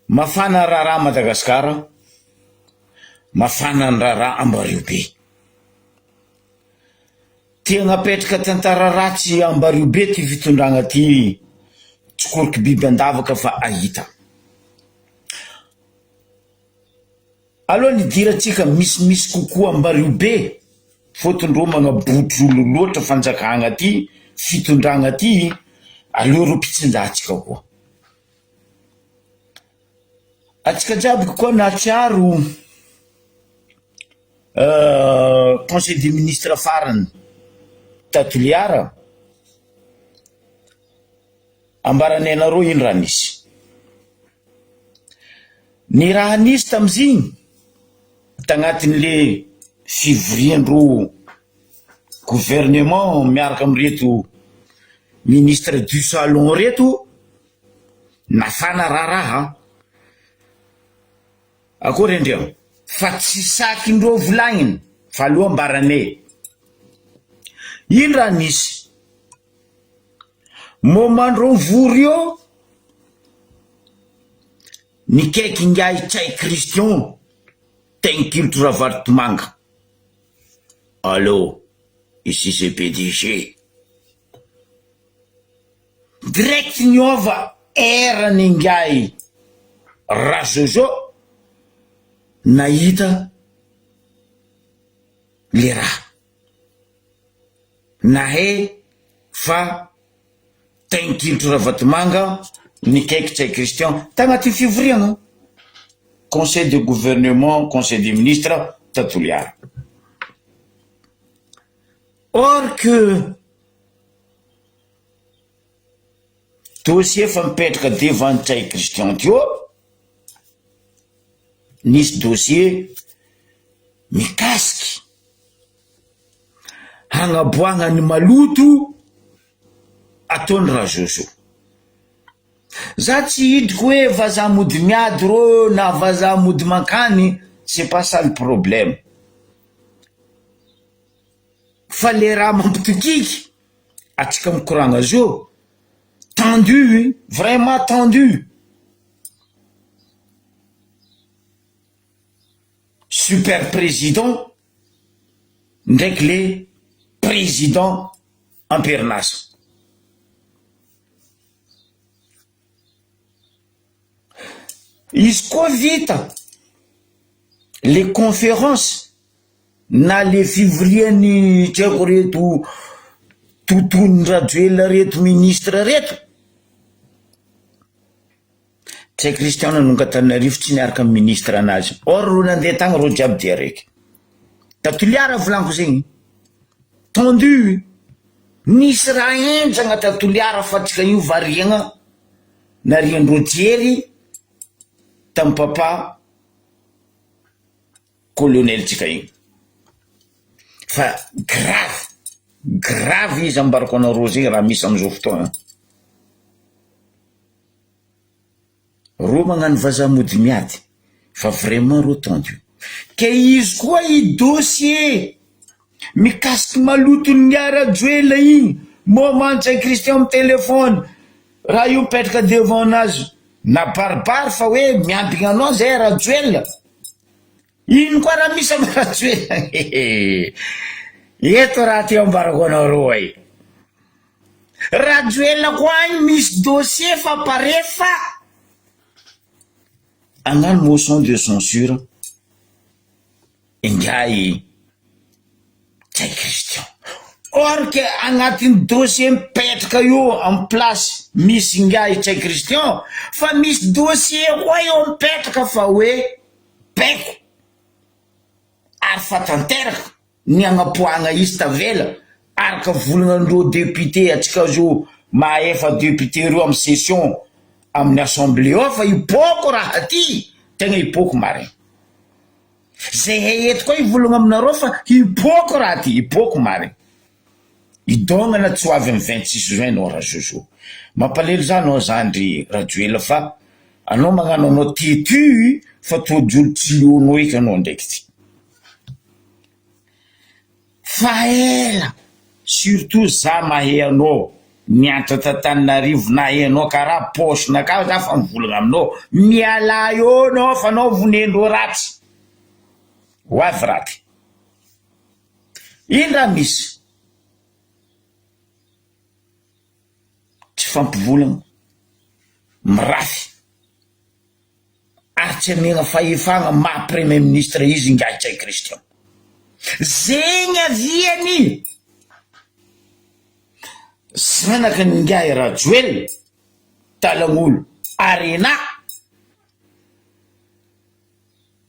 Mafana rara Madagasikara, mafana ny rara Ambariobe. Tia napetraka tantara ratsy Ambariobe ty fitondragna ty tsikoriky biby andavaka fa ahita. Aloha nidiratsika misy kokoa Ambariobe, fotony rô magnabotry olo loatra fanjakagna ty fitondragna ty, aloha ro mpitsinjatsika koa. Atsika jiaby koa natsiaro conseil des ministres farany Tatuliara, ambarany anareo ino raha nisy. Ny raha nisy tamizigny tagnatin'le fivoriandro gouvernement miaraka amreto ministre du salon reto, nafana raraha akory andreo fa tsy sakindreo volagniny fa aloha ambarane. Ino raha nisy? Momandreo vory io nikaiky ingay Tsay Christian tegnkilotro Ravaritomanga. Allô, ici c'est PDG. Direct niova erany ingay Rajojo nahita le raha. Nahe fa tegnkilotro Ravaritomanga nikaiky Tsay Christian tagnaty fivoriagna conseil de gouvernement, conseil des ministres Tatuliara. Or que dossier fa mipetraka devant Tsay Christian tio, nisy dossier mikasiky hagnaboagna ny maloto ataony Rajojo. Za tsy hidiko hoe vazaha mody miady rô na vazaha mody mankany, c'est pas ça le problème. Fa le raha mampitokiky atsika mikoragna zo tendu, vraiment tendu. Super président ndraiky le président Ampernas. Izy koa vita les conférences na le fivoriany tsy haiko reto tontony Rajoela reto ministre reto, Tsay Christian nanongatanarivo tsy niaraka amin'ny ministre anazy. Or ro nandeha tagny ro jiaby dia raiky. Tatuliara volaniko zegny tendu, nisy raha enjagna Tatuliara fa tsika io variagna nariandro jery tam papa colonel tsika io. Fa grave izy ambarako anareo zegny raha misy amizao fotoagna. Ro magnano vazaha mody miady fa vraiment ro tendu. Ke izy koa i dossier mikasiky malotony Rajoela igny, moment Tsay Christian am telefone, raha io mipetraka devant anazy na baribary fa hoe miambigna anao zay Rajoela. Ino koa raha misy amy Rajoela? Eto raha ty ambarako anareo ay. Rajoela koa agny misy dossier fa pare fa agnano motion de censure ingay Tsay Christian. Or que agnatin'ny dossier mipetraka io en place misy ingay Tsay Christian, fa misy dossier koa io mipetraka fa hoe peko ary fa tanteraka ny agnapoagna izy tavela araka volagnandreo député atsika zo maefa député reo amy session amin'ny assemblée ao fa ipoko raha ty tegna ipoko marigny. Zay eto koa ivolagna aminareo fa ipoko raha ty, ipoko marigny. Idongana tsy ho avy amy 26 juin nao Rajojo. Mampalelo za anao zandry Rajoela fa anao magnano anao tetu fa todjolo tsy lionao eky anao ndraiky ty. Fa ela surtout za mahe anao mianatra Tananarivo na enao karaha posina ka za fa mivolagna aminao miala eo anao fa anao vonendro ratsy ho avy raty indra misy tsy fampivolagna mirafy ary tsy amegna fahefagna maha premier ministre izy ingaitsay Christian zegny aviany zanaka ningay Rajoel Talagnolo Arena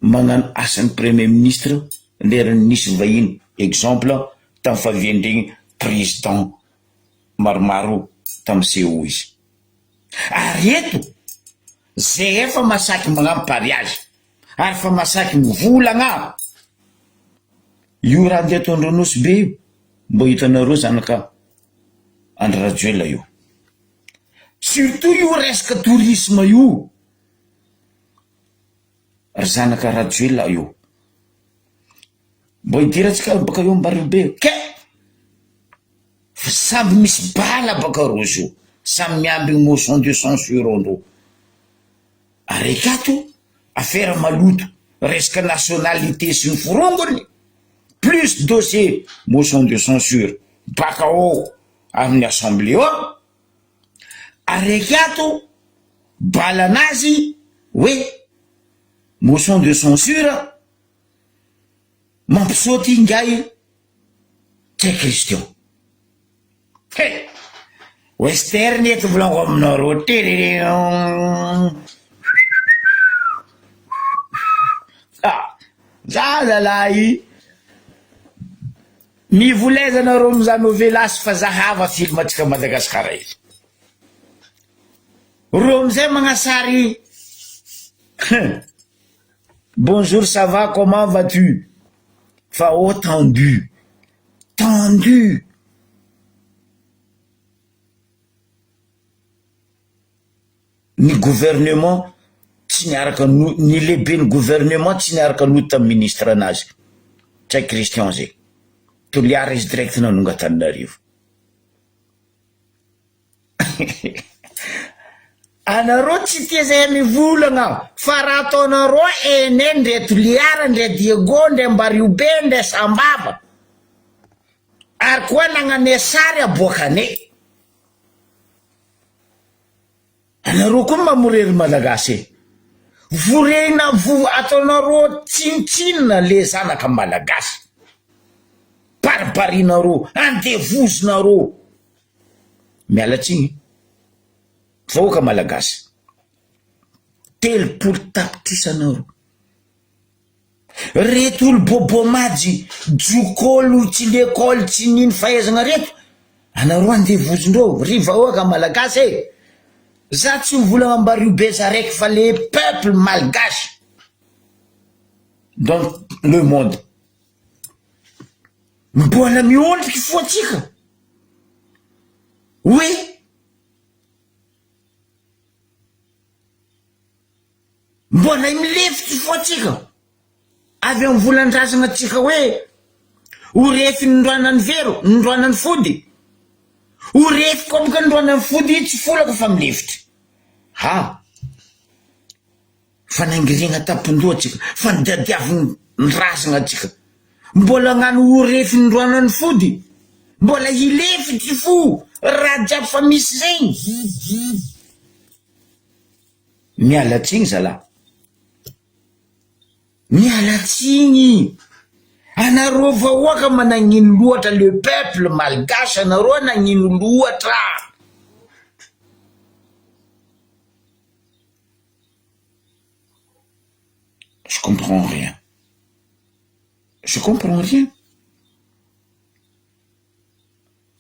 magnano asan'ny premier ministre lerany nisy vahiny exemple tamin'ny fahaviandregny président maromaro tamin'ny CEO izy ary eto zay efa masaky magnano pariage ary fa masaky mivolagna io raha ndeha ataon'ireo nosy be io mbo hitanareo zanaka Andry Rajoel io surtout io resaka tourisme io ry zanaka Rajoel io mbo hidiratsika baka eo ambarivo be ke samby misy bala baka rozy io samy miambigny motion de censure andro arekato affaire maloto resaka nationalité sy ny forongony plus dossier motion de censure baka ao amin'ny assemblée ao arekato balanazy hoe motion de censure mampisaoty ingay tsy Christian western eto volango aminareo tereré za lalahy mivolezanareo miza novelasy fa zahava film atsika Madagasikara izy ro amizay magnasary bonjour ça va comment vas-tu fa oh tendu tendu ni gouvernement tsy niaraka ni lehibe ny gouvernement tsy niaraka noty tamin'ny ministre anazy tsy Christian zay toliara izy direct nanonga Tananarivo anareo tsy tia zay mivolagna fa raha ataonareo ene ndre toliara ndre Diego ndre Mbariobe ndre Sambava ary koa nagnane sary aboakane anareo koa mamorery malagasy vorena ataonareo tsinitsinina le zanaka malagasy baribarinareo andevozinareo mialatsiny vahoaka malagasy telopolo tapitrisanareo reto olo bobomaji jokolo tsy lekôly tsy niny fahaizana reto anareo andevozindreo ry vahoaka malagasy za tsy mivolagna Mbariobe zaraiky fa le peuple malgache dans le monde mbola miondriky foatsika oui mbola milefitry foatsika avy amin'ny volan-drazana atsika hoe orefy nindroanany vero nindroanany fody orefy komboka nindroanany fody tsy folako fa milefitry ha fa nangirigna tapon-doha atsika fa nidadiaviny nrazana atsika mbola ngano orefy nindroanany fody mbola hilefitry fo raha jiaby fa misy zegny mialatsiny zala mialatsiny anareo vahoaka managnino loatra le peuple malgache anareo nagnino loatra je comprends rien je comprends rien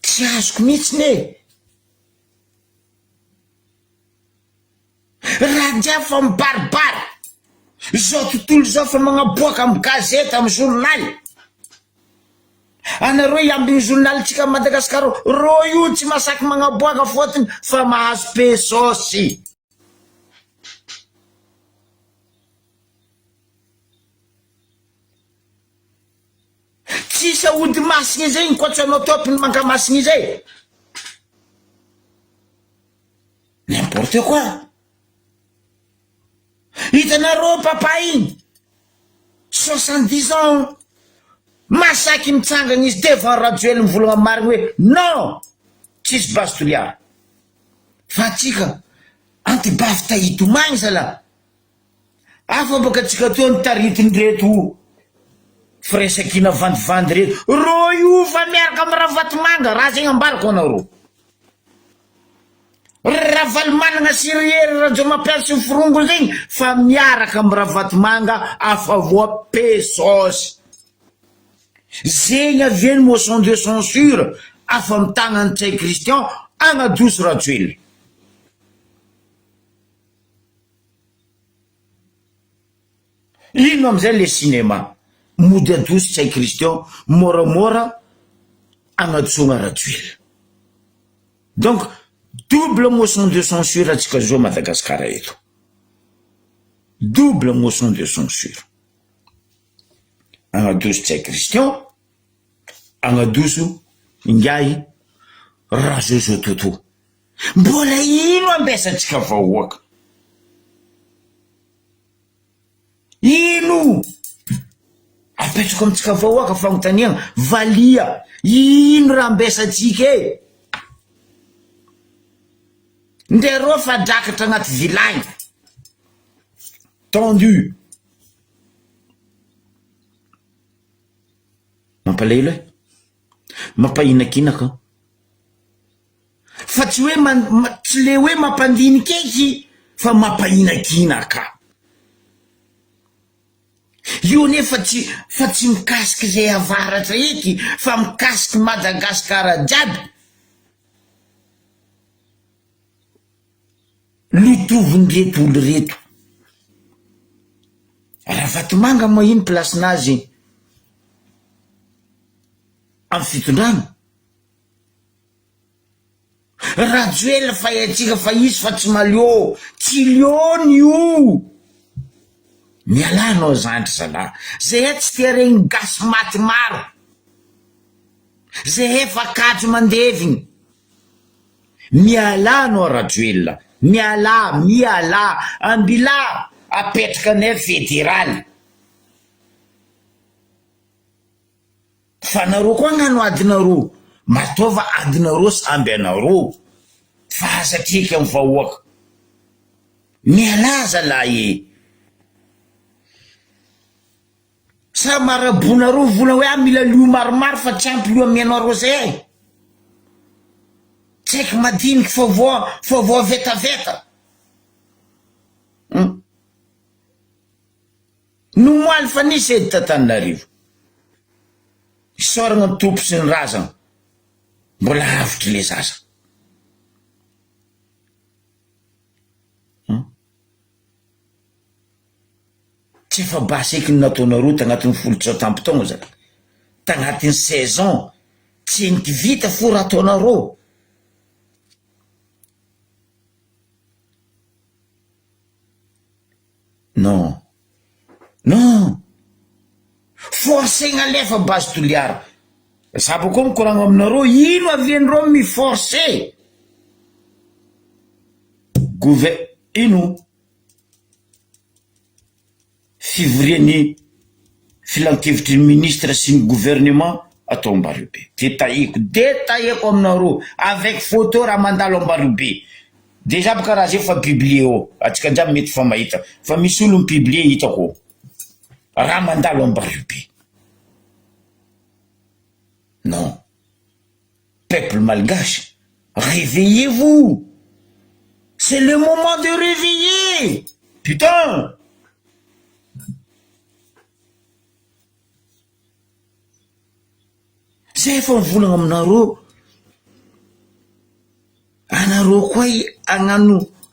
tsy azoko mihitsy ne raha jiaby fa mibaribary zao tontolo zao fa magnaboaka amin'ny gazety amin'ny journal anareo iambiny journal tsika Madagasikara ro io tsy masaky magnaboaka fotony fa mahazo pesosy tsisy aody masigny zay koa tsy anao topiny manka masigny zay n'importe quoi. Hitanareo papa igny 70 ans masaky mitsangana izy devant Rajoely mivolagna marigny hoe non tsisy base toliara fa atsika antibavy tahitomagny zala afa baka atsika to nitaritindreto firesakina vandivandy reto ro io fa miaraka amy Ravatomanga raha zegny ambarako anareo Ravaly managna siriery rajo mampiasa firongo zegny fa miaraka amy Ravatomanga afa voa pesosy zegny aveny motion de censure afa mitagna Tsay Christian agnadoso Rajoely. Ino amizay le cinéma mody adoso Tsay Christian moramora agnadosogna Rajoely. Donc double motion de censure atsika zao Madagasikara eto, double motion de censure agnadoso Tsay Christian agnadoso ingay Rajozy Toto. Mbola ino ambesatsika vahoaka, ino apetrako amitsika vahoaka fagnontaniagna valia ino raha ambesatsika e ndereo fa drakatra agnaty vilagny tendu mampalahelo e mampahinakinaka fa tsy hoe tsy le hoe mampandinikeky fa mampahinakinaka io nefa fa tsy mikasiky zay avaratra eky fa mikasiky Madagasikara jiaby lotovindreto olo reto. Ravatomanga moa ino plasinazy amy fitondrana Rajoely fa atsika fa izy fa tsy malio tsy liony io mialanao zandry zala zay tsy tia regny gasy maty maro zay efa kajo mandevigny mialanao Rajoely miala ambila apetraka anay fédéral fa nareo koa gnano adinareo matova adinareo samby anareo fa azatriky amy vahoaka miala zalahy sa marabonareo vola hoe mila lio maromaro fa tsy ampy lio amy anareo zay tsy haiko madiniky fa voa vetaveta nomoaly fa nisy edy Tananarivo isoragna ny tompo sy ny razana mbola avitry le zaza tsy efa basy eky ny nataonareo tagnatin'ny 10 tampotagna zany tagnatin'ny 16 ans tsy nikivita fo raha ataonareo non forcegna alefa base toliara zabo koa mikoragna aminareo ino aviandreo miforce ino fivoriany filan-kevitry ny ministre sy ny gouvernement atao Ambaribe detailleko aminareo avec photo raha mandalo Ambaribe déjà boka raha zay fa publié o atsika ndraby mety fa mahita fa misy olo mipublié hitako raha mandalo Ambaribe. Non, peuple malgache, réveillez-vous, c'est le moment de réveiller, putain. Zay fa mivolagna aminareo anareo koa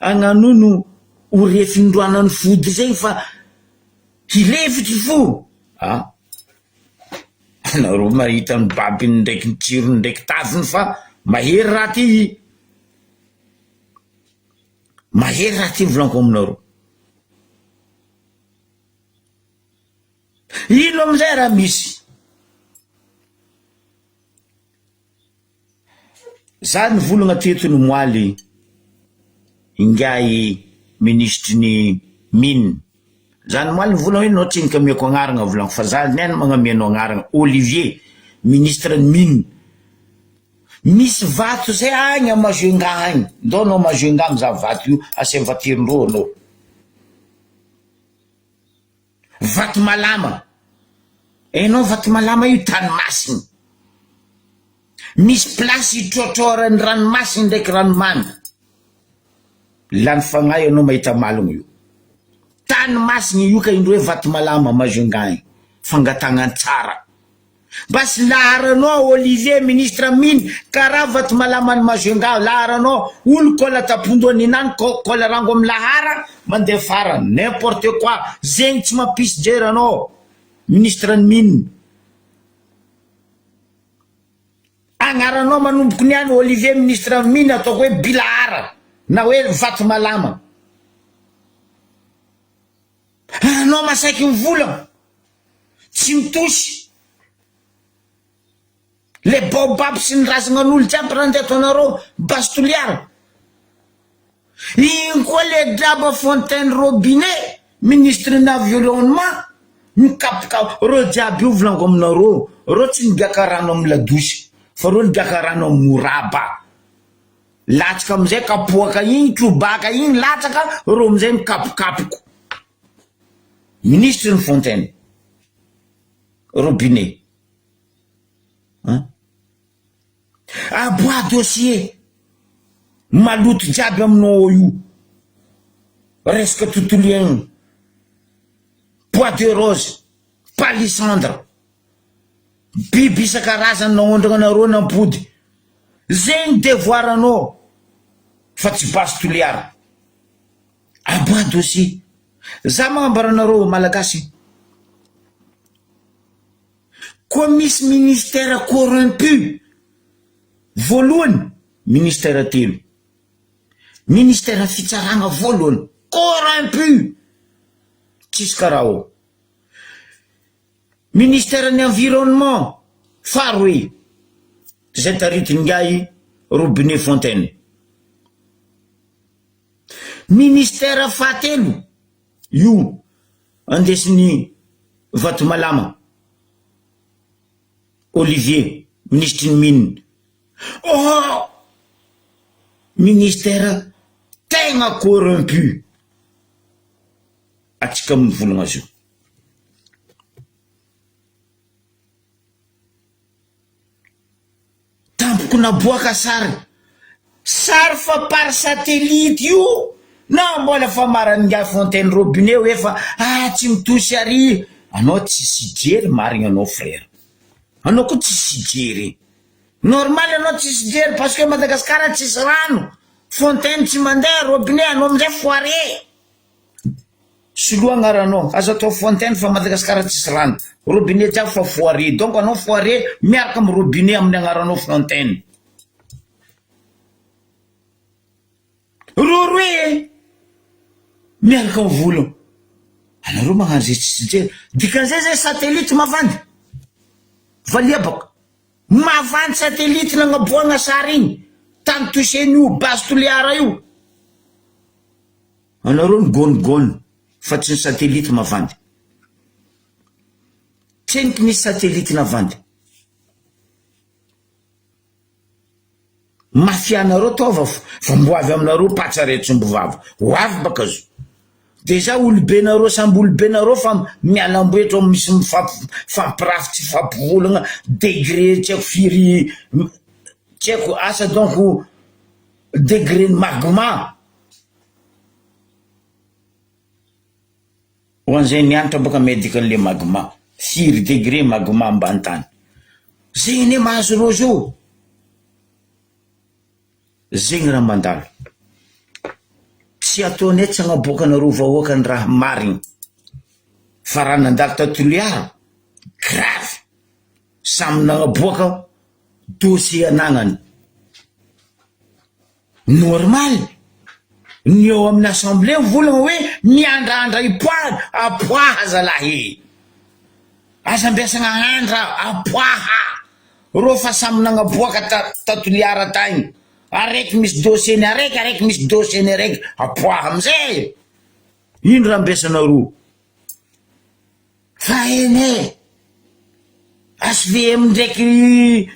agnanono ho refindroanany vody zay fa hilevitry fo anareo mahita ny babiny ndraiky ny tsirony ndraiky taviny fa mahery raha ty volanko aminareo ino amizay raha misy za nivolagna teto ny moaly ingay ministre ni mine zany mal vola no tsinika miako agnaragna volagno fa zany neny magnamiano agnaragna Olivier ministre mine misy vato zay agny amazoenga agny ndao no mazoenga am za vato io asem vatirondro no vato malama enao vato malama io tanomasiny misy place itrotrorany ranomasiny ndraiky ranomamy lany fagnahy anao mahita malogno io tanomasiny io ka indro hoe vato malama mazoenga agny fangatagna tsara basy laharanao Olivier ministre mine karaha vato malama ny mazoenga laharanao olo kola tapondoany inany kola rango amy lahara mandeha fara n'importe quoi zegny tsy mampisy jery anao ministre ny mine agnaranao manomboko niany Olivier ministre mine ataoko hoe bilahara na hoe vato malama anao masaiky mivolagna tsy mitosy le baobab sy ny razagnan'olo jiaby raha ndeto anareo bastoliara igny koa le draba Fontaine Robinet ministre na environnement mikapoka ro jiaby io volango aminareo ro tsy nibiaka rano amy ladosy fa ro nibiaka rano amy moraba latsaka amizay kapoaka igny trobaka igny latsaka ro amizay mikapokapoko ministre ny Fontaine Robinet aboa dossier maloto jiaby aminao io resaka tontolo iaigny Bois de Rose palissandre biby isan-karazany naondragna anareo nampody zegny devoir anao fa tsy basy toliara aboa dossier za magnambara anareo malagasy koa misy ministère corrompu voalohany ministère telo ministère fitsaragna voalohany corrompu tsisy karaha ministère ny environnement faroe zay taritiny ngay Robinet Fontaine ministère fahatelo io andesiny vato malama Olivier ministre ny mine oh ministère tegna corrompu atsika mivolagna azy io tampoko naboaka sary fa par satellite io na mbola fa marany nga Fontaine Robinet hoe fa tsy mitosy ary anao tsisy jery marigna anao frère anao koa tsisy jery normal anao tsisy jery parce que Madagascar tsisy rano Fontaine tsy mandeha Robinet anao amizay foire soloa agnaranao aza atao Fontaine fa Madagascar tsisy rano Robinet jiaby fa foire donc anao foire miaraka amy Robinet amin'ny agnaranao Fontaine roroe miaraka amy volagna anareo magnano zay tsisy jery dikan'izay zay satellite mavandy valiabaka mavandy satellite nagnaboagna sary igny tany toseny io basy toliara io anareo ny gonigony fa tsy ny satellite mavandy tseniky misy satellite navandy mafianareo taova fa mboavy aminareo patsaretsombovava hoavy baka zo deja olobenareo samby olobenareo fa mialamboetro misy fampirafitsy fampivolagna degré tsy haiko firy tsy haiko asa donc degré magma ho an'izay nianatra baka médica an'le magma firy degré magma ambany tany zegny ne mahazo reo zio zegny raha mandalo tsy ataonay tsy agnaboaka anareo vahoaka ny raha marigny fa raha nandalo tatoliara grave samy nagnaboaka dossier anagnany normal ny eo amin'ny assemblée volagna hoe miandrandra ipoaha apoaha zalahy aza ambiasagna andra apoaha ro fa samy nagnaboaka tatoliara tagny araiky misy dossieny araiky misy dossieny araiky apoaha amizay ino raha ambesanareo fa ene SVM ndraiky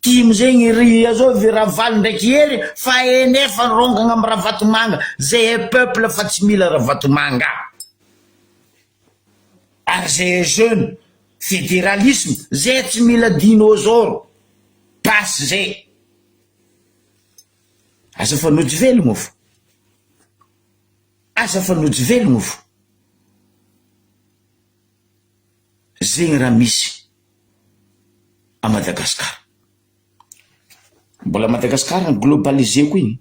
timo zegny ry azao vy ravaly ndraiky hery fa ene fa rongagna amy Ravatomanga zay peuple fa tsy mila Ravatomanga ary zay jeune fédéralisme zay tsy mila dinosaure passe zay asa fanojo velogno fo asa fanojo velogno fo zegny raha misy a Madagasikara mbola Madagasikara globalisé koa igny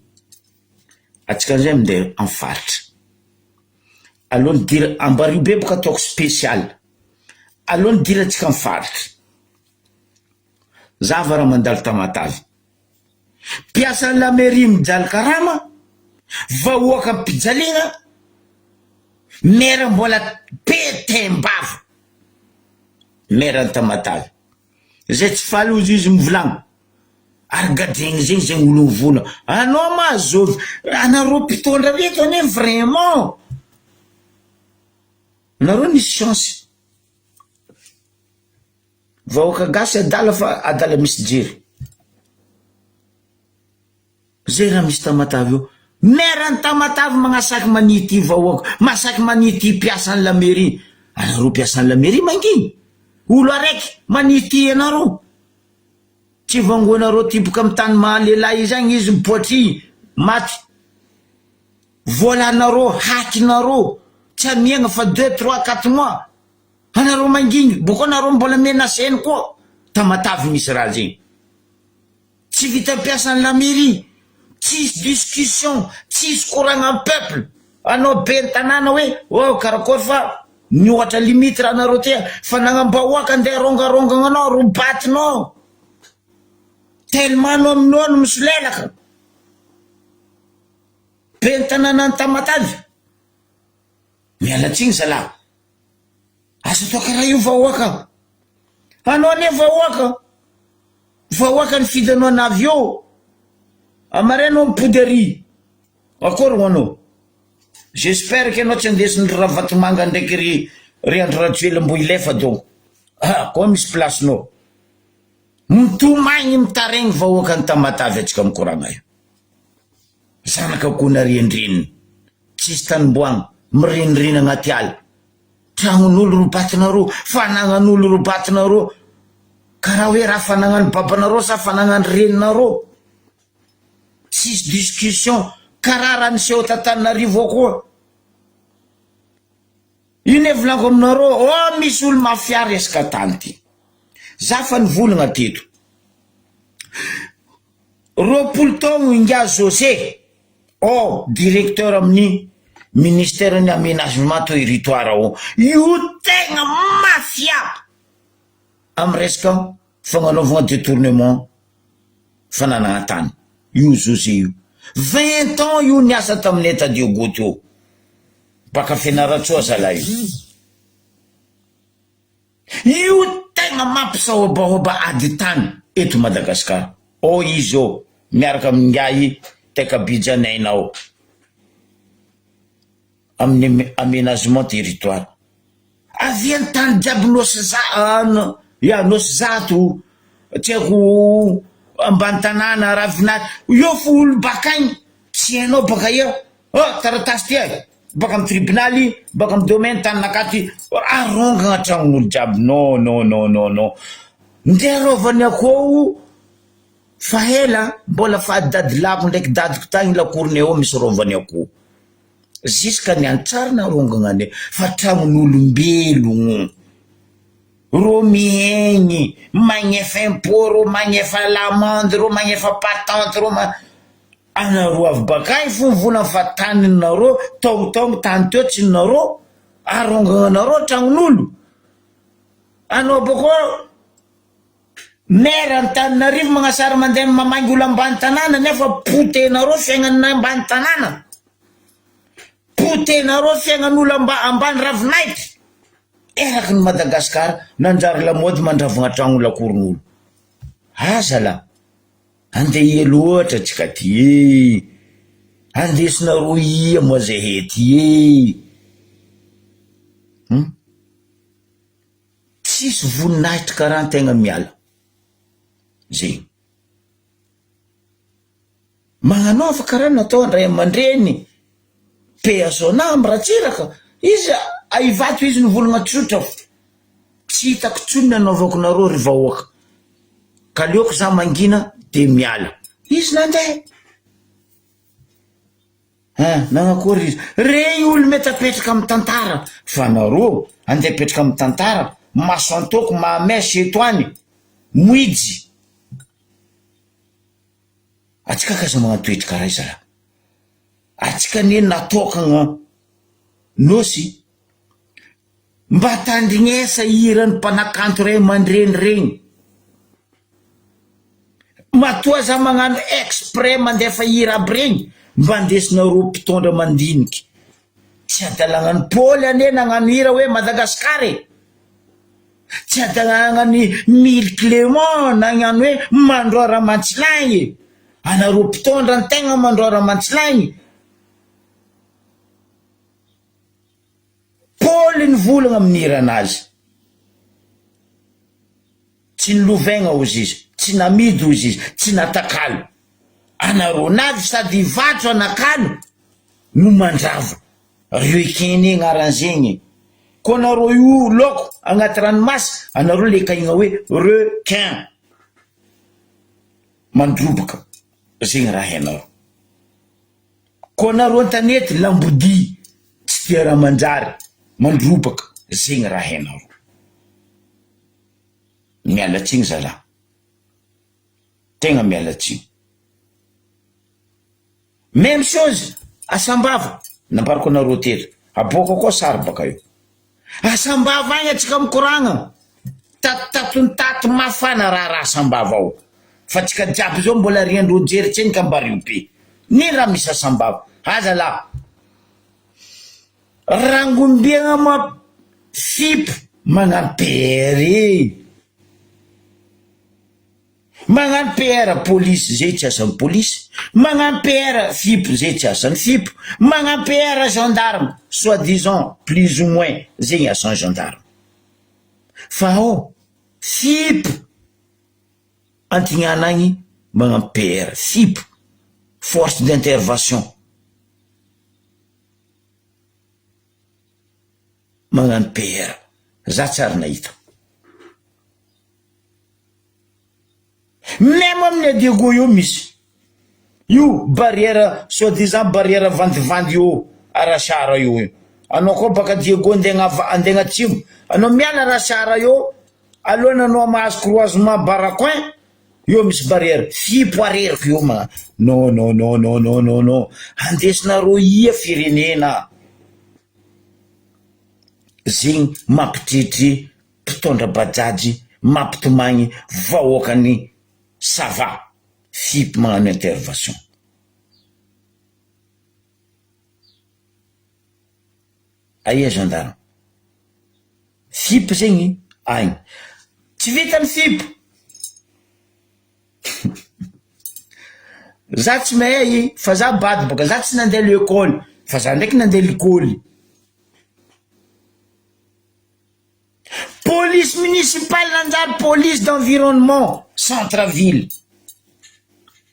atsika zay mindeha amy faritra alohany dira Ambarivo be boka ataoko spécial alohany dira atsika amy faritra zava raha mandalo Tamatavy piasan'ny la mairie mijaly karama vahoaka mpijaligna maire mbola petembavo maire ny Tamatavy zay tsy faly ozy izy mivolagno ary gadregny zegny zay olo mivona anao mazovy anareo mpitondra reto ane vraiment nareo nisy chance vahoaka gasy adala fa adala misy jery zay raha misy Tamatavy io maire ny Tamatavy magnasaky manity vahoaka masaky manity piasan'ny la mairie anareo piasan'ny la mairie manginy olo araiky manity anareo tsy vangoanareo tiboka amy tany mahalelahy zagny izy mipoatry maty volanareo hakinareo tsy amiagna fa 2 3 4 mois anareo manginy boko anareo mbola menaseny koa Tamatavy misy raha zegny tsy vita piasan'ny la mairie tsisy discussion tsisy koragna amy peuple anao be ny tanàna hoe karakory fa niohatra limite raha anareo tia fa nagnambahoaka andeha rongarongagna anao robatinao tellement anao aminao no misolelaka be ny tanàna ny Tamatavy mialatsiny zalahy asa toa karaha io vahoaka anao ane vahoaka ny fidanao ny avion amarenao mipody akory ho anao j'espère que anao tsy andesin'ny Ravatomanga ndraiky ry Andro Rajoelina mbo ilefa donc koa misy placenao mitomagny mitaregny vahoaka ny Tamatavy atsika mikoragna io zanaka kona riandrininy tsisy tanimboagny miriniriny agnaty ala tragnon'olo robatinareo fanagnan'olo robatinareo karaha hoe raha fanagnany babanareo sa fanagnany reninareo tsisy discussion karaha raha niseho tantananarivo koa ino volako aminareo misy olo mafia resaka tany ty za fa nivolagna teto roapolo taogno inga José directeur amin'ny ministère ny aménagement territoire io tegna mafia amy resaka fagnanaovagna détournement fananagna tany io José io 20 ans io niasa tamin'ny état de Goto io baka Fianaratsoa zalahy io tegna mampisahobahoba ady tany eto Madagasikara izy miaraka amingay tekabijanainao amin'ny aménagement territoire aviany tany jiaby nosy zato tsy haiko ambany tanàna ravinady io fo olo bakaigny tsy hainao baka io taratasy ty baka amy tribunaly baka amy domaine tanynakaty arongagna tragnon'olo jiaby non nderovany akoho fa ela mbola fa dadilako ndraiky dadiko tagny lakorony misy rovany akoho ziska ny antsarina rongagna ane fa tragnon'olombelogno ro miegny magnefa impôt ro magnefa lamande ro magnefa patente ro anareo avy bakagny fo volana fa taninareo taogno tany teo tsy nareo arongagna nareo tragnon'olo anao boko maire ny Tananarivo magnasara mandeha mamangy olo ambany tanàna nefa potenareo fiaignany ambany tanàna potenareo fiaignan'olo ambany Ravinahitra eraky ny Madagasikara nanjary lamody mandravagna tragnon'olo akoron'olo azala andeha elo ohatra tsika ty andesina roa ia moa zay hety tsisy voninahitra karaha an-tegna miala zay magnanaova karaha natao andray aman-dreny peasona amiratsiraka izy aivato izy nivolagna tsotra tsy hitako tsony nanaovako nareo ry vahoaka ka leoko za mangina de miala izy nandeha nagnakory izy rey olo mety apetraka amy tantara fa nareo andeha apetraka amy tantara maso antoko mahamesy eto any moidy atsika kaza magnatoetry karaha izy raha atsika ne natokagna nosy mba tandrignesa irany mpanakanto ray aman-dreny regny matoa za magnano exprès mandefa hira aby regny mba andesinareo mpitondra mandiniky tsy adalagnany Paoly ane nagnano hira hoe Madagasikara tsy adalagnany Mille Clément nagnano hoe Mandroara Mantsilagny anareo mpitondra ny tegna Mandroara Mantsilagny Paoly nivolagna amin'ny hira anazy tsy nilovaigna ozy izy tsy namidy ozy izy tsy natakalo anareo navy sady vatro anakalo no mandrava reo ekeny agnaran'zegny ko anareo io loko agnaty ranomasy anareo le kaigna hoe requin mandrobaka zegny raha hainareo ko anareo an-tanety lambodi tsy tia raha manjary mandrobaka zegny raha hainareo mialatsigny zalahy tegna mialatsigny même chose Asambava nambarako anareo teto aboaka koa sary baka io Asambava agny atsika mikoragna tatony tato mafana raha Asambava ao fa tsika jiaby zao mbola riandreo jery tseny ka mba rio be ny raha misy Asambava aza la rangombiagna ma fipo magnano PR magnano PR police zay tsy asan'ny police magnano PR fipo zay tsy asan'ny fipo magnano PR gendarme soi-disant plus ou moins zegny asan'ny gendarme fa fipo antignana agny magnano PR fipo force d'intervention magnano PR za tsara nahita même amin'ny Adego io misy io barrière soi-disant barrière vandivandy io arasara io anao koa baka Diego andegna atsimo anao miala arasara io alohany anao mahazo croisement Baracoin io misy barrière fipo areriko io ma non andesinareo ia firenena zegny mampitritry mpitondra bajajy mampitomagny vahoakany sava fipo magnano intervention aia gendarme fipo zegny agny tsy vitany fipo za tsy mahay fa za bady boka za tsy nandeha l'école fa za ndraiky nandeha l'école police municipale nanjary police d'environnement centre-ville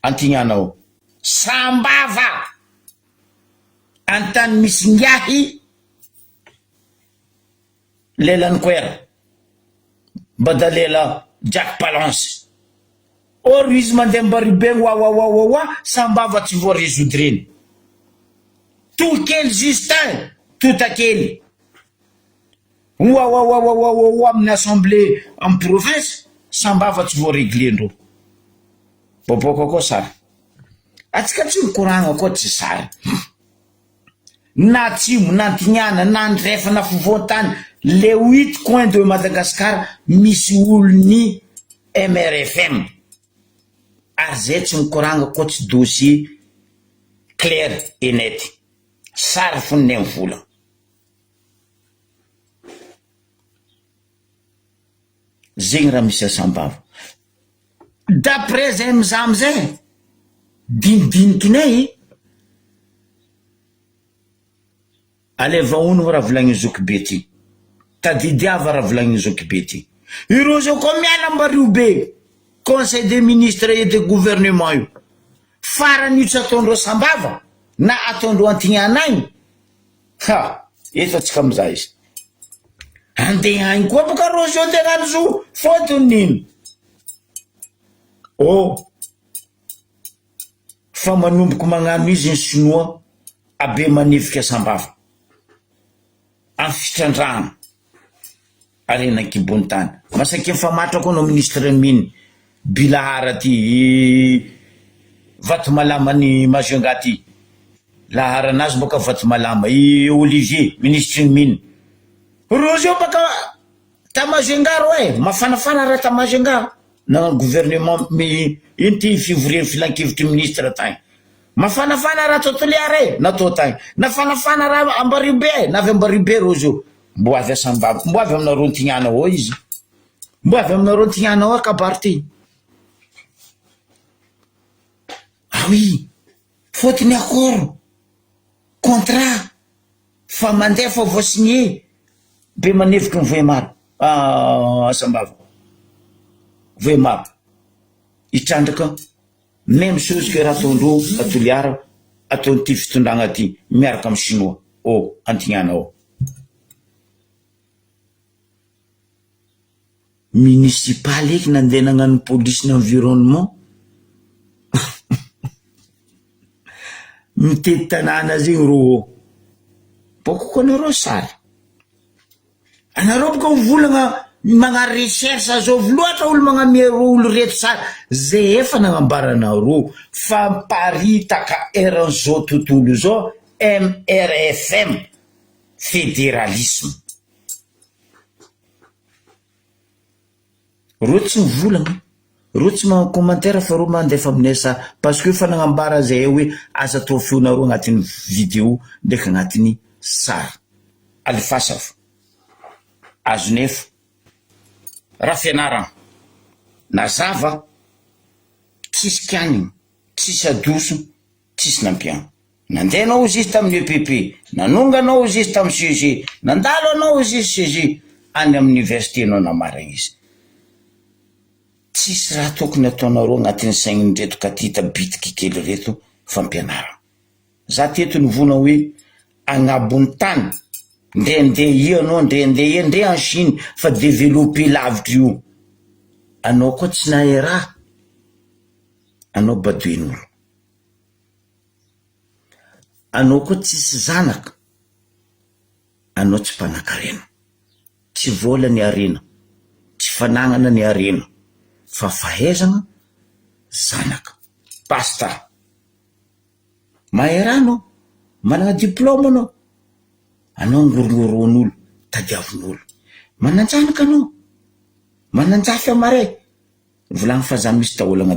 antignanao Sambava antany misy ngiahy lelany koera badalela Jack Palance or izy mandeha mbaribegny wa Sambava tsy voarésoudre reny Tokely Justin Totakely amin'ny assemblée en province Sambava tsy voaréglé ndreo boboka koa sary atsika tsy mikoragna koa tsy sary na atsimo na antignana na andrefa na fovoantany le 8 coins de Madagascar misy olony MRFM ary zay tsy mikoragna koa tsy dossier clair et net sary foniny amin'ny vola zegny raha misy Asambava d'après zay mizaha amizay dinidinikinay aleva ono raha volagny zokibe ty tadidiava raha volagny zokibe ty ireo zao koa miala ambario be conseil des ministres et de gouvernement io farany io tsy ataondreo sambava na ataondreo antignanagny ha eto atsika amizay izy andeha agny koa boka reo zao tenany zo fotony nino fa manomboky magnano izy ny sinoa abe manefika sambava amin'ny fitrandragna arenan-kibony tany masaky mifamatra koa no ministre miny Bilahara ty vato malama ny Majunga ty lahara anazy boka vato malama Olivier ministre miny reo zao baka ta Majunga ro mafanafana raha ta Majunga na gouvernement iny ty février filan-kevitry ministre tagny mafanafana raha totoliare natao tagny nafanafana raha Ambaribe navy Ambaribe reo zao mbo avy asambava mbo avy aminareo ntignana ao izy mbo avy aminareo ntignana ao kabary ty oui fotony accord contrat fa mandeha fa voasigné be maneviky ny voemaro asambava voemaro itrandraka même chose que raha ataondreo atoliara ataon'ty fitondragna ty miaraka amin'ny sinoa antignana ao municipal eky nandeha nagnano police n'environnement mitety tanàna zegny reo boko koa anareo sary anareo boka volagna magnano recherche zao loatra olo magnamero olo reto sary zay efa nagnambaranareo famparitaka eran'izao tontolo zao MRFM fédéralisme reo tsy mivolagna reo tsy commentaire fa reo mandefa aminay sa parce que fa nagnambara zay hoe asa atao feonareo agnatin'ny vidéo ndraiky agnatin'ny sary alifasafo azonefa raha fianarana nazava tsisy kianiny tsisy adoso tsisy nampiano nandeha anao izy izy tamin'ny EPP nanonga anao izy izy tamin'ny CG nandalo anao izy izy CG any amin'ny université anao namaragna izy tsisy raha tokony ataonareo agnatin'ny saigny reto katita bitiky kely reto fampianarana za teto nivona hoe agnabony tany ndendeha ianao ndendeha en Chine fa développer lavitra io anao koa tsy nahay raha anao badoin'olo anao koa tsisy zanaka anao tsy mpanan-karena tsy vola ny arena tsy fanagnana ny arena fa fahaizana zanaka basta mahay raha anao manana diplôme anao ngorongoroan'olo tadiavin'olo mananjanaka anao mananjafy amaray volagny fa za misy taolagna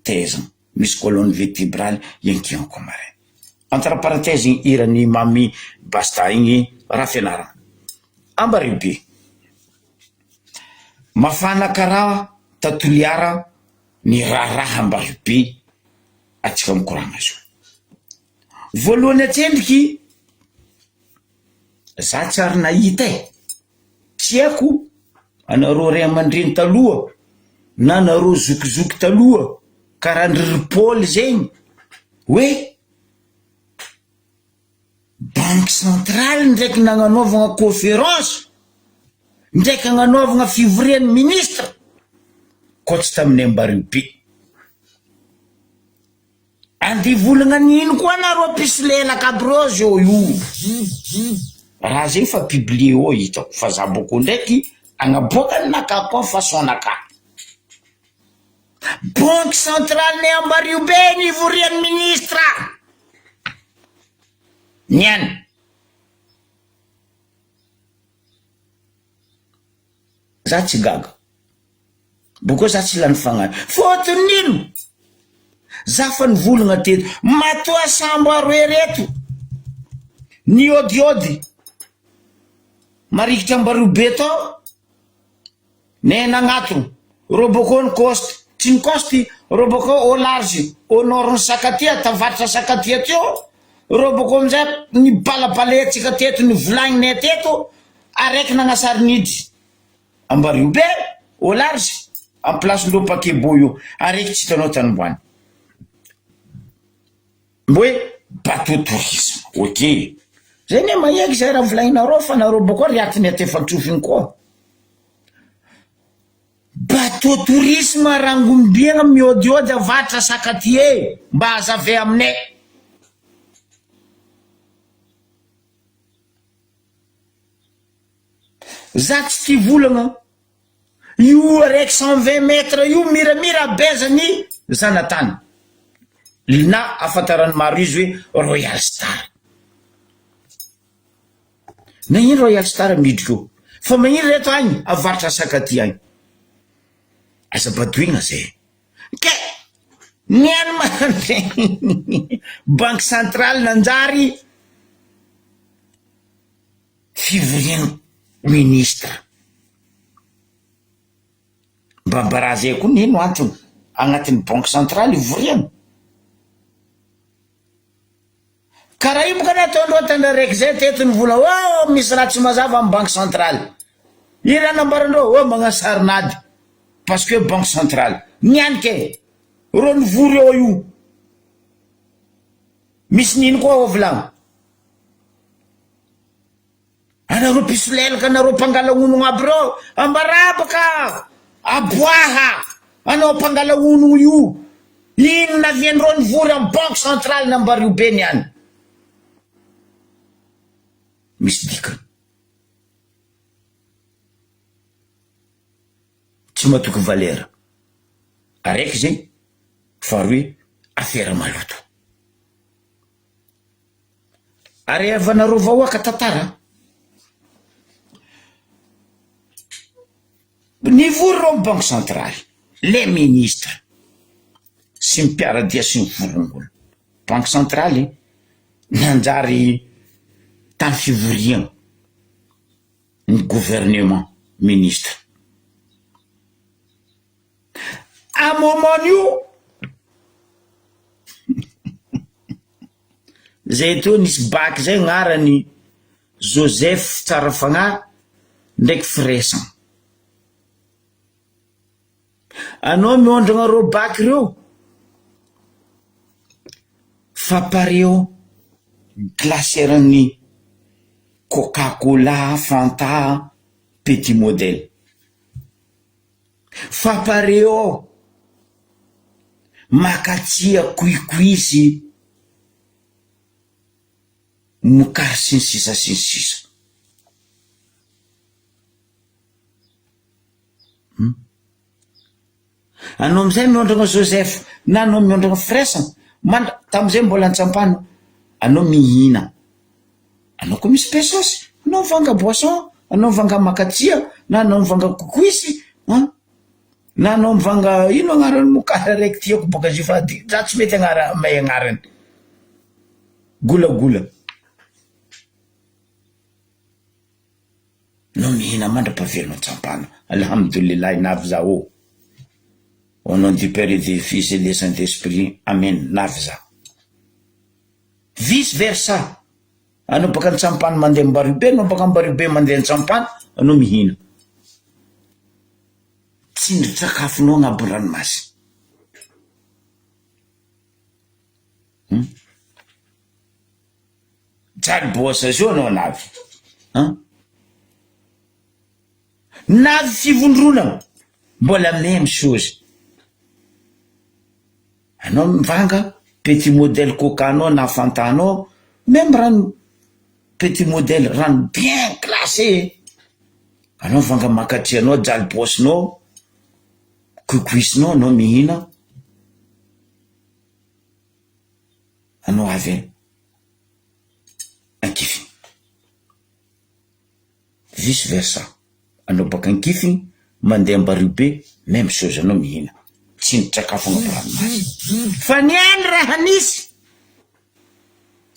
tezana misy colonne vertébrale yankianko amaray entre parenthèse irany mami basta igny raha fianarana Ambaribe mafana karaha tatoliara ny raha Ambaribe atsika mikoragna zao voalohany atsendriky za tsy ary nahita tsy haiko anareo ray aman-dreny taloha na anareo zokizoky taloha karaha ndry Paul zegny hoe banque centrale ndraiky nagnanaovagna conférence ndraiky nagnanaovagna fivorian'ny ministre koa tsy tamin'ny Ambaribe andi volagna nino koa anareo pisolelaka aby reo zao io raha zegny fa publié ao hitako fa za boko ndraiky agnaboakany naka façonnaka banque centrale ny Ambaribe nivorian'ny ministre niany za tsy gaga boko za tsy lany fagnano fotony nino za fa nivolagna teto matoa sambo aroe reto ny odiody marikitra Ambaribe tao ne nagnatony ro boko ny coste tsy nikosty ro boko au large au nord ny sakatia tavatra sakatia teo ro boko amizay ny balabalatsika teto ny volagninay teto araiky nagnasary nidry Ambaribe au large en place ndo pakebo io araiky tsy hitanao tanimboany mboe bateau tourisme ok zay ne maheky zay raha volagninareo fa nareo boko riatiny atefantsofiny koa bateau tourisme rangombiagna miodiody avatra sakatie mba hazave aminay za tsy ty volagna io araiky 120 mètres io miramira bezany zanatany na afantarany maro izy hoe Royal Star na ino Royal Star midiko fa magnino reto agny avaratra sakaty agny azabadoigna zay ke niany mande banque centrale nanjary fivoriana ministre mbabarazay koa nino antony agnatin'ny banque centrale ivoriana karaha io moka nataondreo tana raiky zay tetiny vola misy raha tsy mazava amin'ny banque centrale i raha nambarandreo magnasarinady parce que banque centrale nianike ro nivory eo io misy nino koa volagno anareo pisolelaka anareo mpangalaonogno aby reo ambarabaka aboaha anao mpangalaonogno io ino naviandreo nivory amin'ny banque centrale nambario be niany misy dikany tsy matoky valera araiky zay faharoe affaire maloto ary avanareo vahoaka tantara nivory reo banque centrale les ministres sy mipiaradia sy mivolongolo banque centrale nanjary tany fivoriagna ny gouvernement ministre a moment io zay to nisy baky zay gn'arany Joseph Tsarafagna ndraiky Fresan anao miondragna reo baky reo fa pareo glacière-ny Coca-Cola, Fanta, Petit Modèle. Fa pareo makatia kuikuisi mukar sinsisa sinsisa. Anao amizay miondrogna Joseph na anao miondrogna Fresan manda tamizay mbola antsampano anao mihina anao koa misy pesosy anao mivanga boisson anao mivanga makatia na anao mivanga kokoisy na anao mivanga ino agnarany mokara raiky tiako boka zifady za tsy mety agnara may agnarany gula no mihina mandra-pavelona antsampano alhamdoulilah navy za au nom du Père et du Fils et du Saint-Esprit. Amen. Navza. Vice versa. Ano baka antsampano mandeha Mbaribe, ano baka Mbaribe mandeha antsampano, ano mihina. Tsindry sakafonao agnaby ranomasy. Jaly boasa zao anao navy. Navy fivondrona. Mbola même chose. Anao mivanga petit modèle coca anao na fanta anao même rano petit modèle rano bien classé anao mivanga makatri anao jaly bosinao kuikuisinao anao mihina anao avy ankifiny vice versa anao baka ankifiny mandeha Mbaribe même chose anao mihina tsindry sakafo agnabranomasy fa niany raha nisy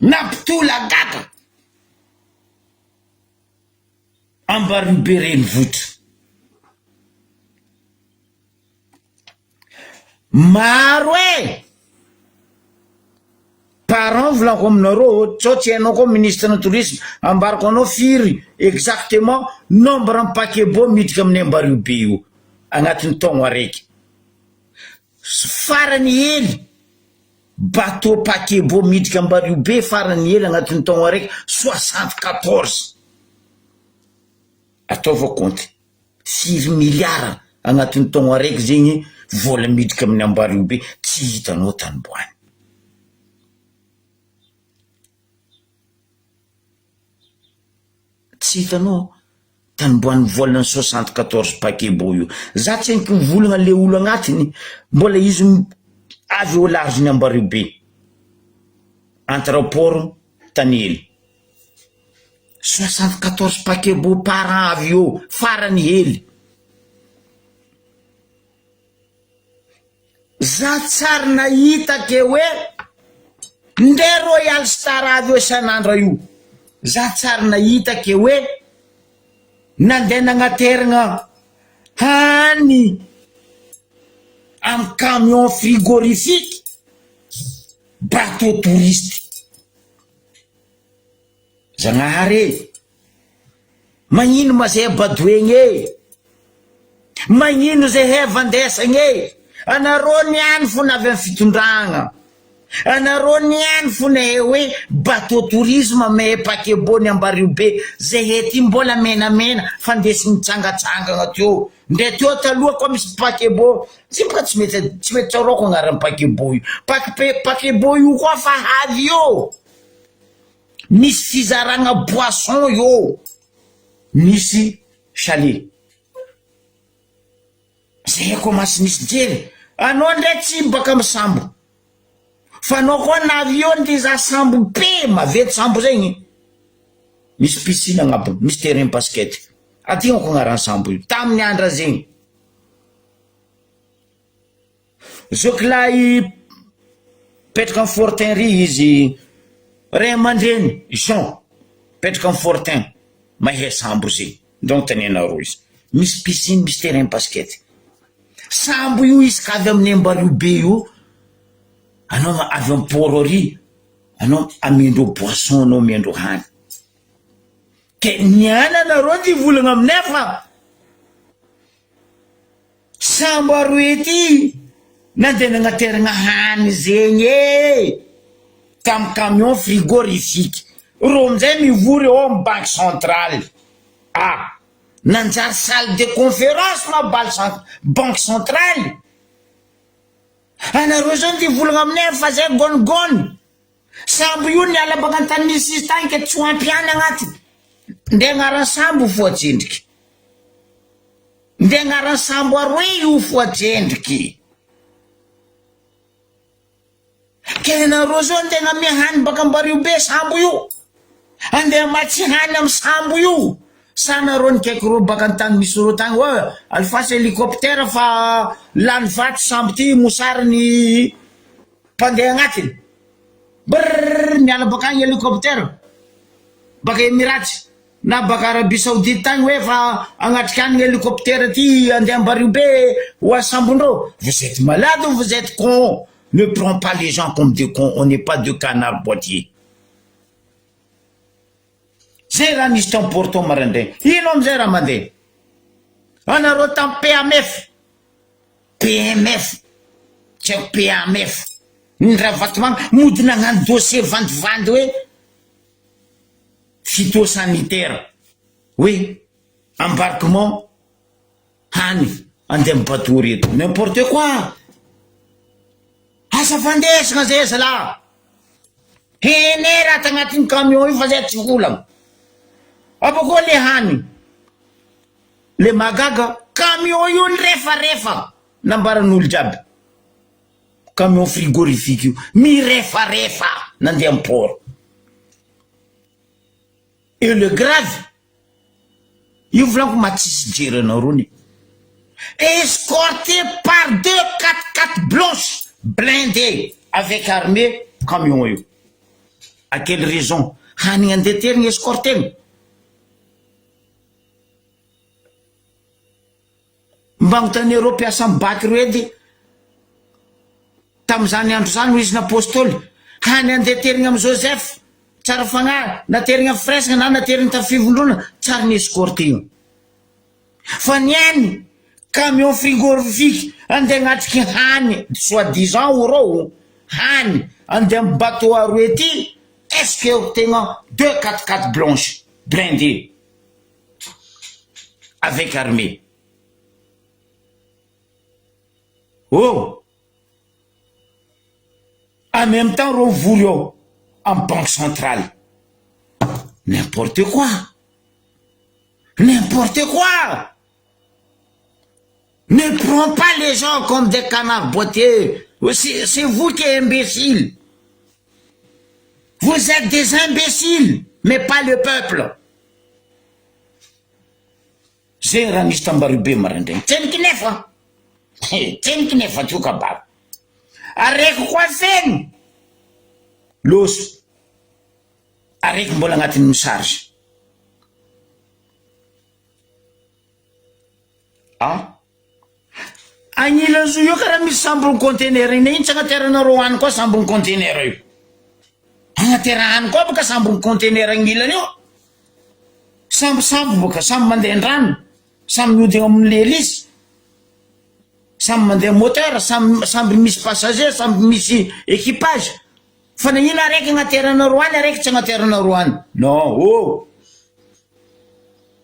nampitola gaga Mbaribe renivohitra maro e parent volako aminareo sao tsy hainao koa ministre na tourisme ambarako anao firy exactement nombre ny paquebot midika amin'ny Ambario be io agnatin'ny taogno araiky farany hely bateau paquebot midika Ambario be farany hely agnatin'ny taogno araiky 74 ataova compte 6 milliards agnatin'ny taogno araiky zegny vola midika amin'ny Ambario be tsy hitanao Tanimboany. Tsy hitanao Tanimboany volana 74 paquebot io. Za tsy haiko volagna le olo agnatiny mbola izy avy au large ny Ambario be entre port Tanyely 74 paquebot par an avy eo farany hely. Za tsara nahita ke hoe nde Royal Star avy eo isan'andro io. Za tsara nahita ke hoe nandeha nagnateragna hany am camion frigorifique bateau touriste. Zagnahary magnino ma zay badoegny e, magnino zay hevandesagny e, anareo niany fona avy amin'ny fitondragna, anareo niany fona hoe bateau tourisme me paquebot ny Ambario be zay hety mbola menamena fandesi mitsangatsangana teo nde teo taloha koa misy paquebot tsy mboka tsy mety tsaroko agnaran'ny paquebot io paquebot io koa fa avy io misy fizaragna boisson io misy chalet zay koa masinisy jery anao ndray tsy baka amin'ny sambo fa anao koa na avion de za sambo be mavety sambo zegny misy piscine agnabony misy terrain basket aty ko agnaran'ny sambo io tamin'ny andra zegny zoky lahy petraka amin'ny Fortin ry izy ray aman-dreny Jean petraka amin'ny Fortin mahay sambo zegny donc tanenareo izy misy piscine misy terrain basket sambo io izy ka avy amin'ny Ambario be io anao avy amin'ny port ry anao amendro boisson anao amendro hany ke niana nareo ty volagna aminay fa sambo aroe ty nandeha nagnateragna hany zegny e tam camion frigorifique ro amizay mivory eo amin'ny banque centrale nanjary salle de conférence ma banque centrale anareo zao ty volagna aminay fa zay gonigony sambo io niala baka antany misy izy tany ke tsy hoampiany agnatiny nde agnaran'ny sambo foatsendriky nde agnaran'ny sambo aroe io foatsendriky ke nareo zao ntegna mihany baka Ambario be sambo io andeha matsy hany amin'ny sambo io sa nareo nikaiky ro baka antany misy ro tany hoe alifasy hélicoptère fa lany vaty sambo ty mosariny mpandeha agnatiny brrr miala baka agny hélicoptère baka Emirates na baka Arabie Saoudite tany hoe fa agnatrika agny hélicoptère ty andeha Ambario be ho asambondreo. Vous êtes malade ou vous êtes con? Ne prends pas les gens comme des cons, on n'est pas de canard boitier. Zay raha nisy tamporto marandraigny ino amizay raha mandeha anareo tam PMF tsy haiko PMF ny raha vatomanga mody nagnano dossier vandivandy hoe phytosanitaire hoe embarquement hany andeha amin'ny bateau reto n'importe quoi asa fandesagna zay zala hene raha tagnatin'ny camion io fa zay tsy volagna abako le hany le magaga camion io ny refarefa nambaran'olo jiaby camion frigorifique io mirefarefa nandeha amin'ny port et le grave io volako matsisy jery anareo ny escorté par 2 4x4 blanches blindées avec armée camion io à quelle raison hanigna andeha terigny escorteny mba gnotan'Europe piasa mibaky reo edy tam'izany andro zany ho izy n'apôstôly hany andeha terigna am Joseph tsara fagnahy naterigna fresque na naterigna tafivondrona tsara ny escortegna fa niany camion frigorifique andeha agnatriky hany soi-disant oreo hany andeha amy bateau aroe ty est-ce que tegna 2-4-4 blanches blindées avec armée. Oh, en même temps, on voulait en banque centrale. N'importe quoi. N'importe quoi. Ne prends pas les gens comme des canards boités. C'est vous qui êtes imbéciles. Vous êtes des imbéciles, mais pas le peuple. J'ai un istambarubé marandin. Tiens qui n'est pas. Tiens qui n'est pas tout capable. Avec quoi faire? L'os. Avec mbola agnatin'ny charge. Ah? Agnila zo io karaha misy sambony conteneur iny tsy agnateranareo hany koa sambony conteneur io. Agnatera hany koa boka sambony conteneur agnilany io. Samby boka samby mandeha andrano, samby mihodigna amin'ny l'hélice, samby mandeha moteur, samby misy passager, samby misy équipage. Fa nagnino araiky agnateranareo hany, araiky tsy agnateranareo hany. Non, oh!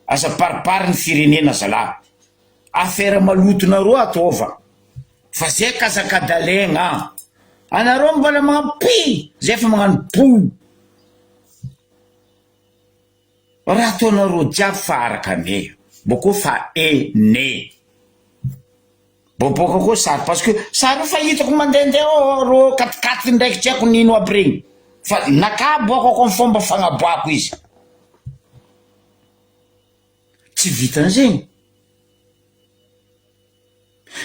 Asa paripary ny firenena zalahy. Affaire malotonareo ataova. Fa zay kazakadalegna. Anareo mbola magnapi, zay fa magnano po. Raha ataonareo jiaby fa araka ane. Boko fa ene. Boboka koa sary parce que sary fa hitako mandehandeha ro katikaty ndraiky tsy haiko nino aby regny. Fa nakaboako am fomba fagnaboako izy. Tsy vitan'izegny.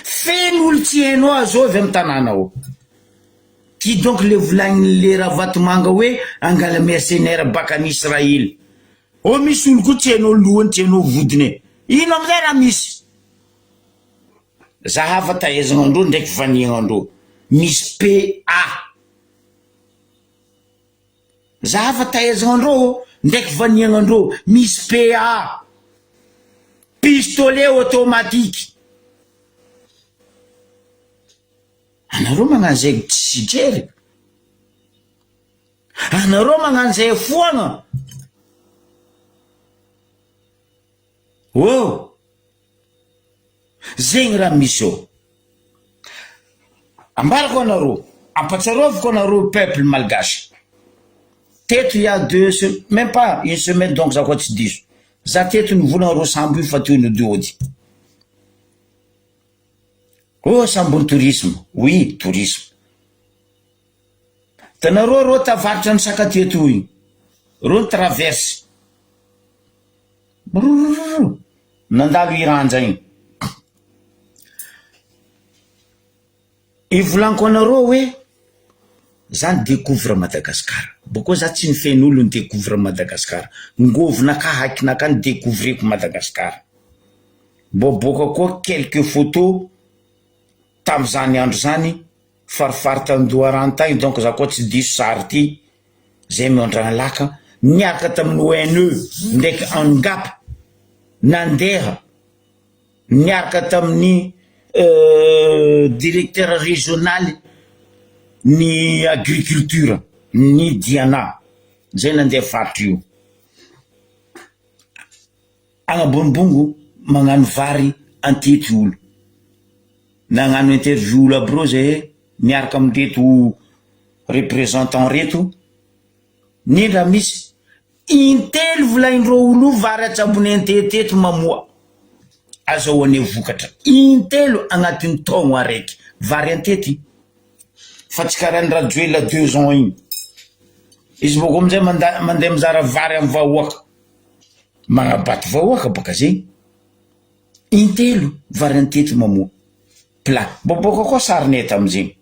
Feno olo tsy hainao azovy amy tanàna ao. Qui donc le volagniny le Ravatomanga hoe angala mercenaire baka an'Israely. O misy olo koa tsy hainao lohany, tsy hainao vodiny. Ino amizay raha misy? Zahafa tahezagnandreo ndraiky vaniagnandreo. Misy PA. Zahafa tahezagnandreo ndraiky vaniagnandreo. Misy PA. Pistolet automatique. Anareo magnano zay tsy sijery. Anareo magnano zay foagna. Oh! Zegny raha misy eo. Ambarako anareo, ampatsaroviko anareo peuple malgache. Teto il y a même pas une semaine donc za koa tsy diso. Za teto nivolagna sambo io fa teo nodiody. Oh, sambony tourisme. Oui, tourisme. Tanareo ro tavaritra ny sakateto igny. Ro traverse. Nandalo iranja igny. Ivolaniko anareo hoe zany découvre Madagascar. Boko za tsy nifen'olo ny découvre Madagascar. Ngovonaka hakinaka ny découvreko Madagascar. Boboka koa quelques photos tam'izany andro zany farifary tandoarano tagny donc za koa tsy diso sary ty zay miandrana laka niaraka tamin'ny ONE ndraiky ANGAP nandeha niaraka tamin'ny directeur régional ny agriculture ny Diana zay nandeha faritra io agnabonimbongo magnano vary antety olo nagnano interview olo aby reo zay miaraka amin'reto représentant reto ny raha misy intelo volaindreo olo vary atsambony anteteto mamoa azahoane vokatra intelo agnatin'ny taogno araiky vary antety fa tsy karaha ny rajoela 2 ans igny izy boko amizay mandeha mizara vary amy vahoaka magnabaty vahoaka baka zegny intelo vary antety mamoa plat boboka koa sarineta amizegny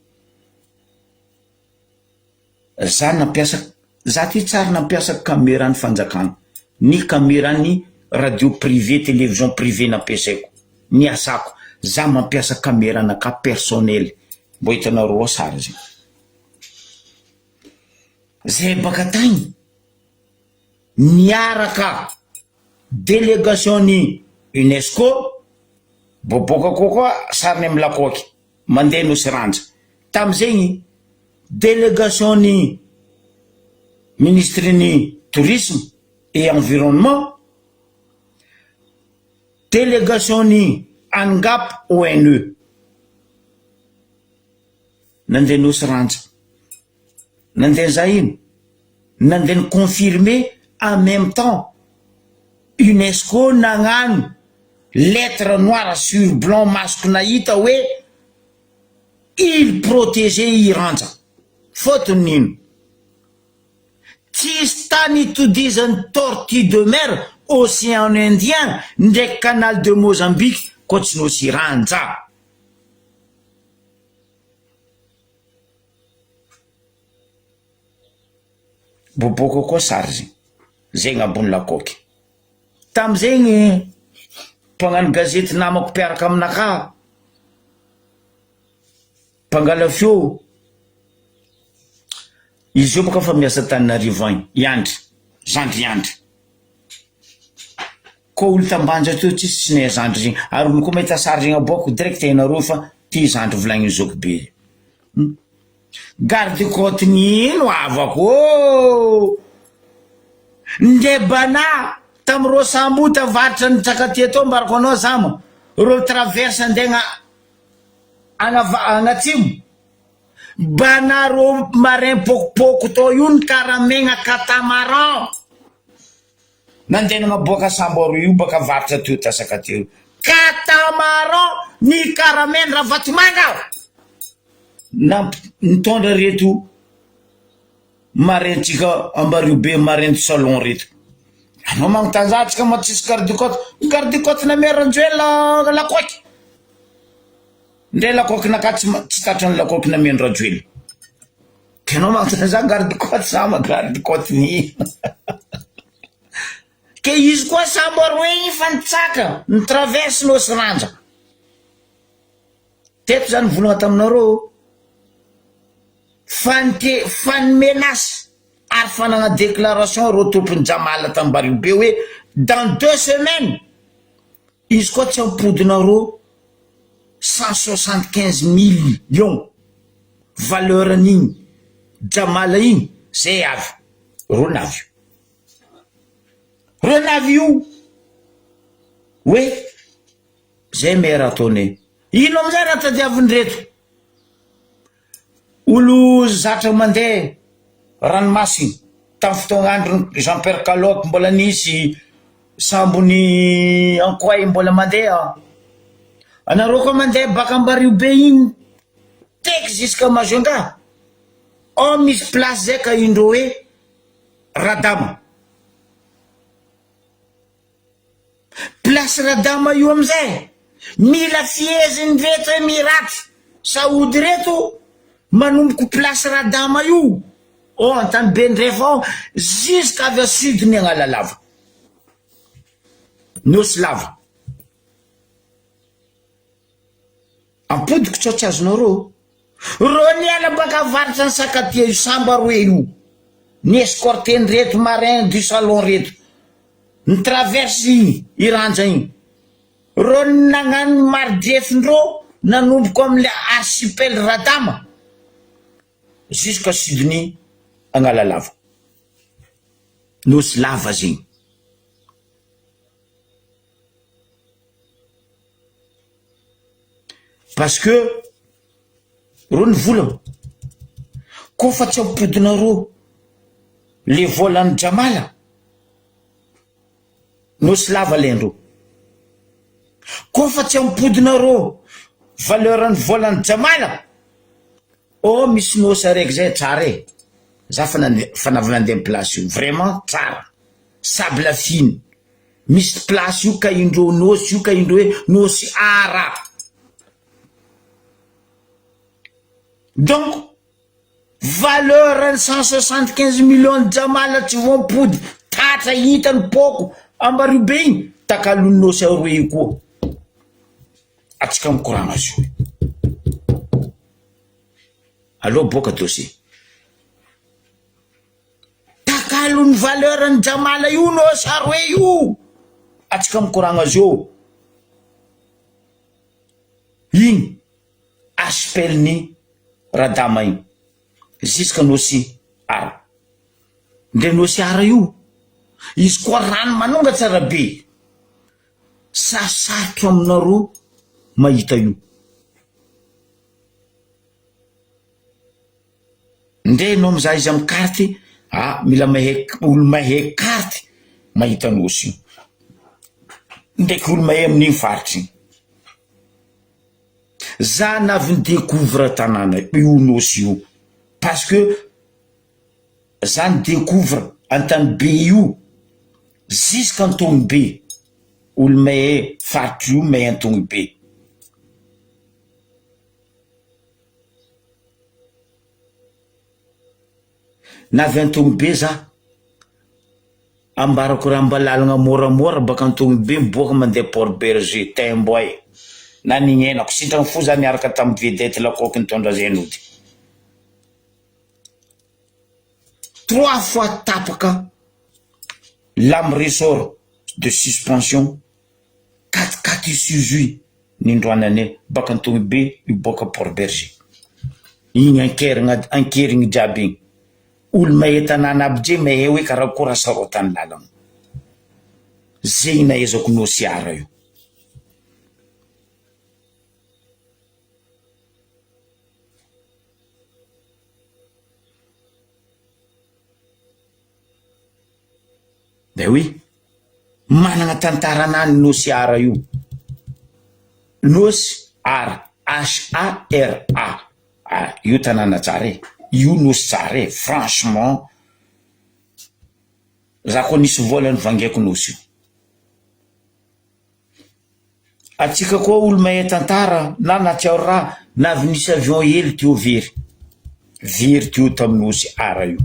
za ty tsara nampiasa caméra ny fanjakana ny caméra ny radio privé télévision privé nampiasaiko ny asako za mampiasa caméra naka personnel mbo hitanareo sara zay zay baka tagny niaraka délégation ni UNESCO boboka kokoa sariny amy lakoky mandeha Nosy Ranja tam'zegny délégation ni ministre ni tourisme et environnement délégation ni ANGAP ONE nandeha Nosy Ranja nandeha zahino nandeha confirmer en même temps UNESCO nagnano lettre noire sur blanc masque nahita hoe il protéger Iranja fotony nino tsisy tany itodizany tortue de mer océan Indien ndraiky canal de Mozambique koatsy Nosy Ranja boboka koa sary zegny zegny ambony lakoky tam'zegny mpagnano gazety namako mpiaraka aminaka mpangala feo izy io baka fa miasa Tananarivo agny Yandry Zandry Yandry ko olo tambanja teo tsisy sy ne Zandry zegny ary olo koa mahita sary zegny aboako direct hainareo fa ty Zandry volagny zoko be garde côte nino avako nde bana tamro sambo tavaritra nitsakaty atao mbarako anao zama ro traverse andegna agnatsimo bana ro marin pokopoko to io ny karamegna catamaran nandeha naboaka sambo aro io baka varitra teo tasaka teo catamaran ny karamena raha vatomanga na nitondra reto marentsika ambario be marento salon reto anao magnotanjatsika ma tsisy garde côte na meranjoela lakoky ndre lakoky naka tsy tatrany lakoky na mendrajoela ke anao magnotanza garde côte sama garde côte ni ke izy koa sambo aroegny fa nitsaka nitraverse Nosy Ranja teto zany volagna taminareo fan menace ary fanagna déclaration ro tompony Jamala tambario be hoe dans 2 semaines izy koa tsy ampodinareo 175 millions valeur an'igny Jamala igny zay avy renavy io hoe zay mera ataone ino amizay raha tadiaviny reto olo zatra mandeha ranomasiny tam fotoagnandro Jean-Pierre Calotte mbola nisy sambony Ankoay mbola mandeha anareo koa mandeha baka ambario be igny teky jusqu'à Majunga misy place zay ka indreo hoe Radama place Radama io amizay mila fieziny reto hoe miraty saody reto manomboky place Radama io antany Bendrefa ao jusqu'à avy sudny Agnalalava Nosy Lava ampodiko tsotra azonareo ro niala baka varitra ny sakatia io samba roe io ny escorteny reto marin du salon reto ny traverse Iranja igny ro nagnano mardefindreo nanomboko amle archipel Radama jusqu'à sudny Agnalalava Nosy Lava zegny parce que ro ny volagna ko fa tsy ampodinareo le volan'ny Jamala Nosy Lava lendreo ko fa tsy ampodinareo valeur ny volan'ny Jamala misy nosy araiky zay tsara e za fa navy nandeha place io vraiment tsara sable fine misy place io ka indreo nosy io ka indreo hoe nosy ara donc valeur 175 millions de Jamala tsy voampody tatra hitany poko ambario be igny takalony nosy aroe io koa atsika mikoragna azy io aloha boka dossier takalo ny valeur ny jamala io no saro hoe io atsika mikoragna azy eo igny aspelny radama igny ziska nosy ara ndre nosy ara io izy koa rano manonga tsara be sasatro aminareo mahita io ndre no mizaha izy amy karty mila mahay olo mahay karty mahita nosy io ndraiky olo mahay amin'igny faritry za navy ny découvre tanàna io nosy io parce que za ny découvre antany be io jusqu'à antony be olo mahay faritry io mahay antony be navy antony be za ambarako raha mbalalagna moramora baka antony be miboaka mandeha Port Berger Temboy na nignenako sitrany fo za niaraka tamy vedette lakoky nitondra zenody 3 fois tapaka lame ressort de suspension 4 isuzu nindroanane baka antony be iboaka Port Berger igny ankerigny jiaby igny olo mahay tanàna aby je mahay hoe karakôry asarotany lalagna zegny naezako nosy ara io da oui managna tantaranany nosy ara io nosy ara HARA io tanàna tsara e io nosy tsara e franchement za koa nisy volany vangaiko nosy io atsika koa olo mahay tantara na natsiao raha navy nisy avion hely teo very teo tamy nosy ara io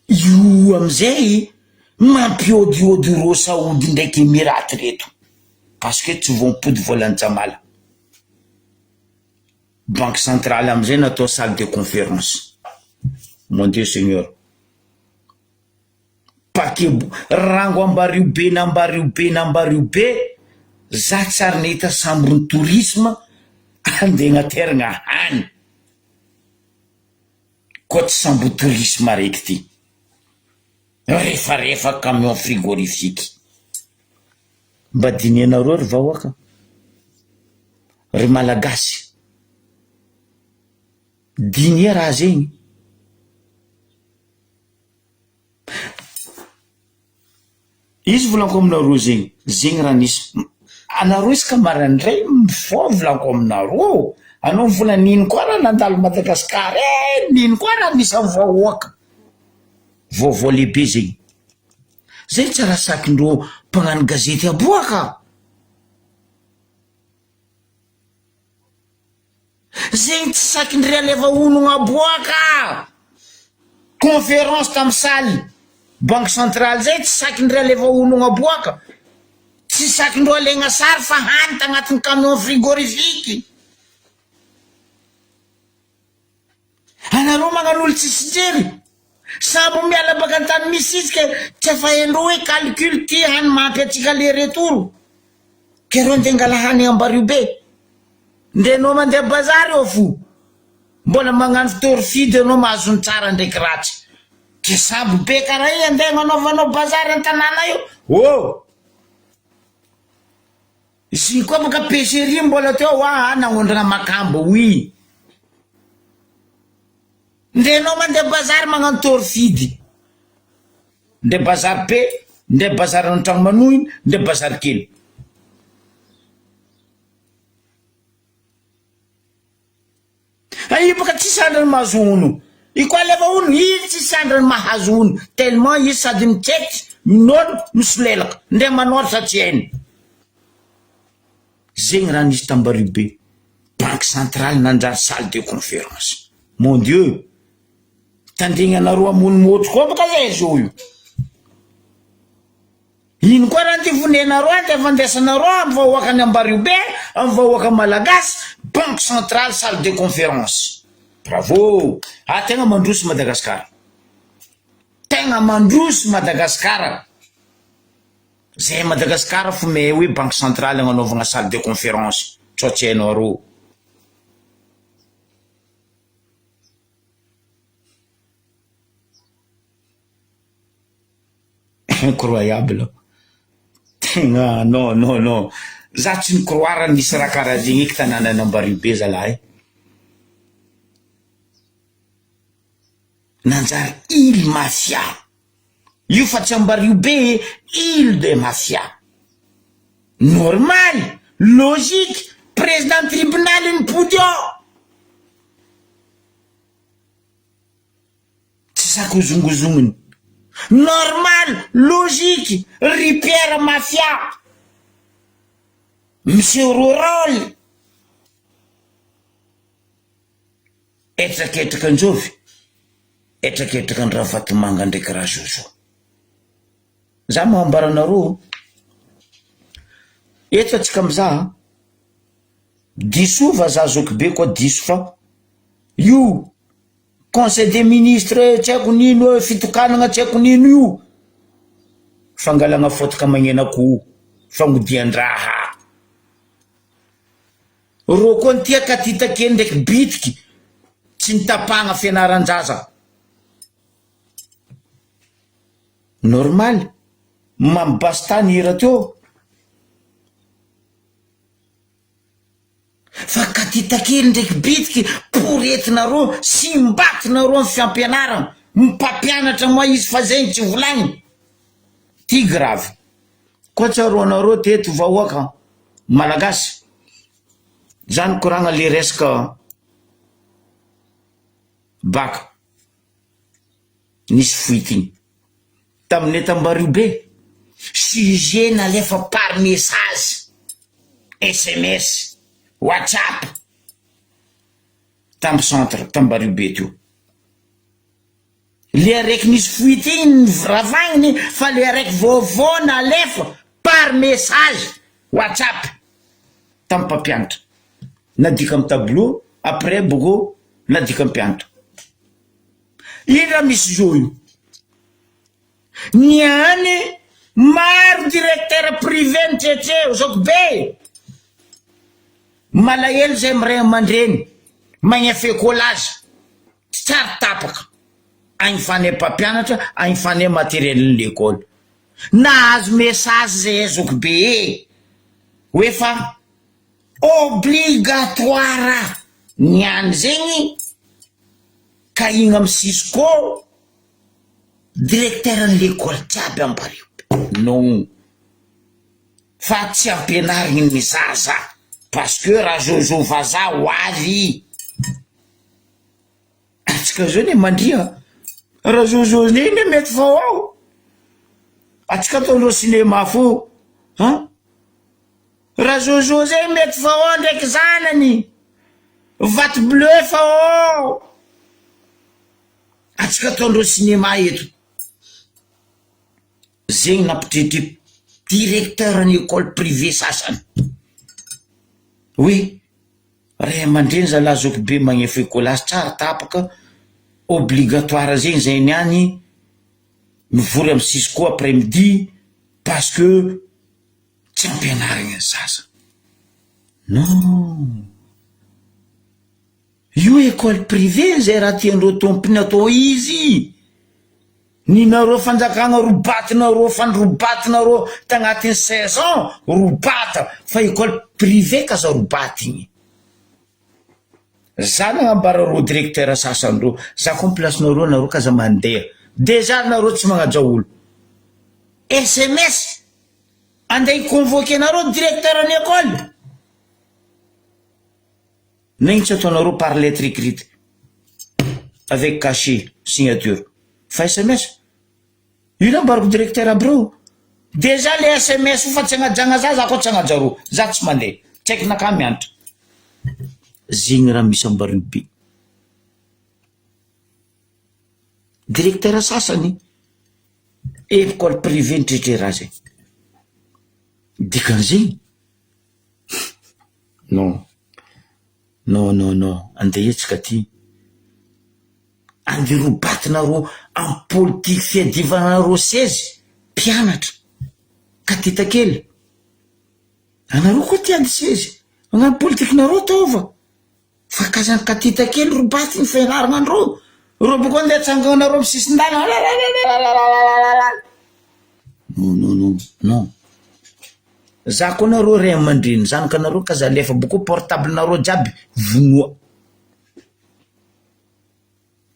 io amizay mampiodiody ro saody ndraiky Emiraty reto parce que tsy vompody volany jamala banque centrale amizay natao salle de conférence mon dieu seigneur paquet rango ambario be za tsary nahita sambrony tourisme andeha agnateragna hany koa tsy sambo tourisme araiky ty refa camion frigorifique mba dinianareo ry vahoaka ry malagasy dinia raha zegny izy volanko aminareo zegny raha nisy anareo izy ka marandray mifo volanko aminareo anao mivola nino koa raha nandalo Madagasikara nino koa raha nisy amy vahoaka vaovao lehibe zegny zay tsy raha sakindreo mpagnano gazety aboaka zegny tsy sakindre aleva onogna aboaka conférence tamy saly banque centrale zay tsy sakindre aleva onogna aboaka tsy sakindreo alegna sary fa hany tagnatin'ny camion frigorifique anareo magnan'olo tsisy jery sambo miala baka antany misy izy ke tsy efa endreo hoe calcul ty hany mampy atsika le retoro ke reo nde ngala hany ambario be ndenao mandeha bazary eo fo mbola magnano torfide anao mahazony tsara ndraiky ratsy ke sambo be karaha i andeha gnanaovanao bazary antanàna io izy koa baka peserie mbola teo nagnondrana makambo oui ndenao mandeha bazary magnano torfide nde bazary be nde bazary antragno manohiny nde bazary kely io baka tsy sandrany mahazo ono i koa leva ono izy tsy sandrany mahazo ono tellement izy sady mitsety minono misolelaka nde manoratra tsy hainy zegny raha nisy tambario be banque centrale nanjary salle de conférence mon dieu tandegna anareo amonimotry koa baka zay izy io ino koa raha ty vonenareo ty afandesanareo amin'ny vahoaka ny Ambaribe, amin'ny vahoaka malagasy, banque centrale salle de conférence. Bravo, tegna mandroso Madagasikara, tegna mandroso Madagasikara. Zay Madagasikara fo me hoe banque centrale agnanaovagna salle de conférence, tsoatsy hainao. Incroyable. Tegna non. Za tsy ny croire nisy raha karaha zegny eky tanànan'ny Ambaribe zalahy. Nanjary île mafia. Io fa tsy Ambaribe, île de mafia. Normal, logique, président tribunal mipody ao. Tsy sako zongozongony. Normal, logique, ripière mafia. Monsieur Rorol. Etraketraka anjovy. Etraketraka ny Ravatomanga ndraiky raha zozo. Za mahambaranareo. Eto atsika amizah. Diso va za Zokibe koa diso fa. Io. Conseil des ministres tsy haiko nino fitokanagna tsy haiko nino io. Fangalagna fotoka magnenako fagnodian-draha. Ro koa ny tia katita-kely ndraiky bitiky tsy nitapagna fianaran-jaza. Normal, mambastany hira teo. Fa katita-kely ndraiky bitiky poretinareo, simbatinareo amin'ny fiampianarana, mipampianatra moa izy fa zegny tsy volagny. Ty grave. Koa tsaroanareo teto vahoaka malagasy. Zany koragna le resaka baka. Nisy fuitiny. Tamin'ny eto Ambaribe, sujet nalefa par message, SMS, WhatsApp. Tamin'ny centre Tambaribe teo. Le araiky nisy fuitiny ravagniny fa le araiky vaovao nalefa par message, WhatsApp. Tamin'ny mpampianatra. Nadika amin'ny tableau, après boko nadika mpianatra. Ino raha misy zo io? Niany maro directeur privé nitretreo Zokibe. Malahelo zay miray aman-dreny magnefa écolage. Tsara tapaka. Agny fanay mpampianatra, agny fanay matériel l'école. Nahazo message zay Zokibe. Hoe fa obligatoire niany zegny ka igny amin'ny Cisco directeur ny l'école jiaby Ambaribe. Non. Fa tsy ampianarigny ny zaza parce que raha zozo vazaha ho avy. Atsika zao ne mandria. Raha zozo ne mety fao ao. Atsika ataonao cinéma fo. Raha zozo zay mety fao ao ndraiky zanany. Vato bleu fao ao. Atsika ataonao cinéma eto. Zegny nampitretre directeur ny école privée sasany. Oui, ray aman-dreny zalahy Zokibe magnefa écolage tsara tapaka, obligatoire zegny zay niany, mivory amin'ny Cisco après-midi parce que tsy ampianarigny sasa. Non. Io école privée zay raha tiandreo tompony atao izy. Ninareo fanjakagna robatinareo fandrobatinareo tagnatin'ny 16 ans, robata fa école privée ka za robaty igny. Za nagnambarareo directeur sasandreo, za koa placenareo nareo ka za mandeha. Déjà nareo tsy magnaja olo. SMS andeha convoquer nareo directeur ny école. Negny tsy ataonareo par lettre écrite avec cachet, signature. Fa SMS. Io ambarako directeur aby reo. Déjà le SMS fa tsy agnajagna za koa tsy agnajaro. Za tsy mandeha. Tsy haiko naka mianatra. Zegny raha misy Ambaribe. Directeur sasany école privée nitretre raha zay. dikan'izay non andeha etsika ty andeha robatinareo amin'ny politiky fiadivanareo sezy mpianatra ka titakely anareo koa ty ady sezy agnano politikinareo taova fa kazany ka titakely robaty ny fianaranandreo ro boko andeha atsanganareo amy sisindala non za koa nareo ray amandreny zanaka anareo ka za lefa boko portable nareo jiaby vonoa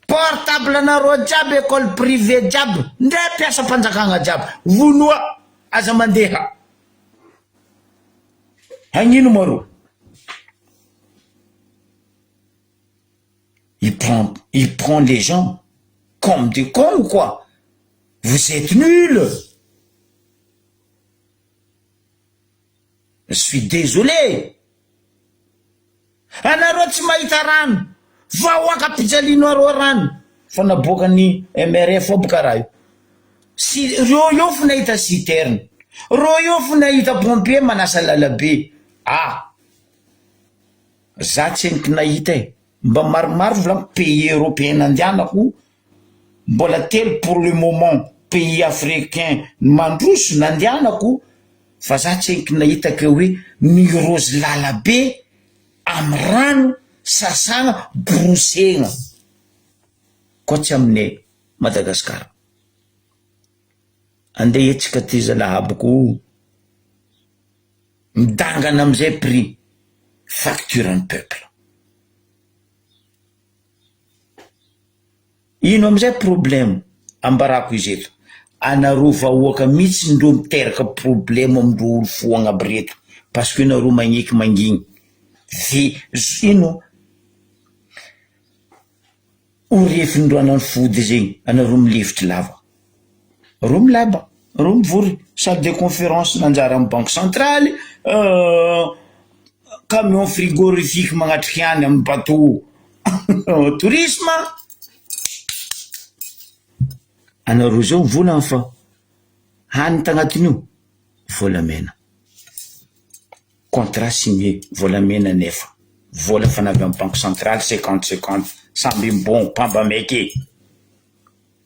portable nareo jiaby école privé jiaby ndray piasa mpanjakagna jiaby vonoa aza mandeha hagnino maro il prend les gens comme des cons ou quoi? Vous êtes nuls. Je suis désolé. Anareo tsy mahita rano vahoaka pijalinoareo rano fa naboakany MRF boka raha io si reo io fa nahita citerne reo io fa nahita pompier manasa lalabe za tsy eniko nahita mba maromaro volagno pays européen nandianako mbola telo pour le moment pays africain mandroso nandianako fa za tsy eniko nahita ke hoe mirose lalabe amy rano sasagna brosegna koa tsy aminay Madagasikara andeha etsika ty zalahaboko midangana amizay prix facture ny peuple ino amizay problème ambarako izy eto anareo vahoaka mihitsy ndreo miteraka problème amindreo olo fo agnaby reto parce que nareo magneky mangigny ve ino orefindreo anany fody zegny anareo milevitry lava reo milaba reo mivory salle de conférence nanjary amy banque centrale camion frigorifique magnatriky any amy bateau tourisme anareo zao volana fa hany tagnatiny volamena contrat signé volamena nefa vola fanavy amy banque centrale 50-50 samby bon pamba meke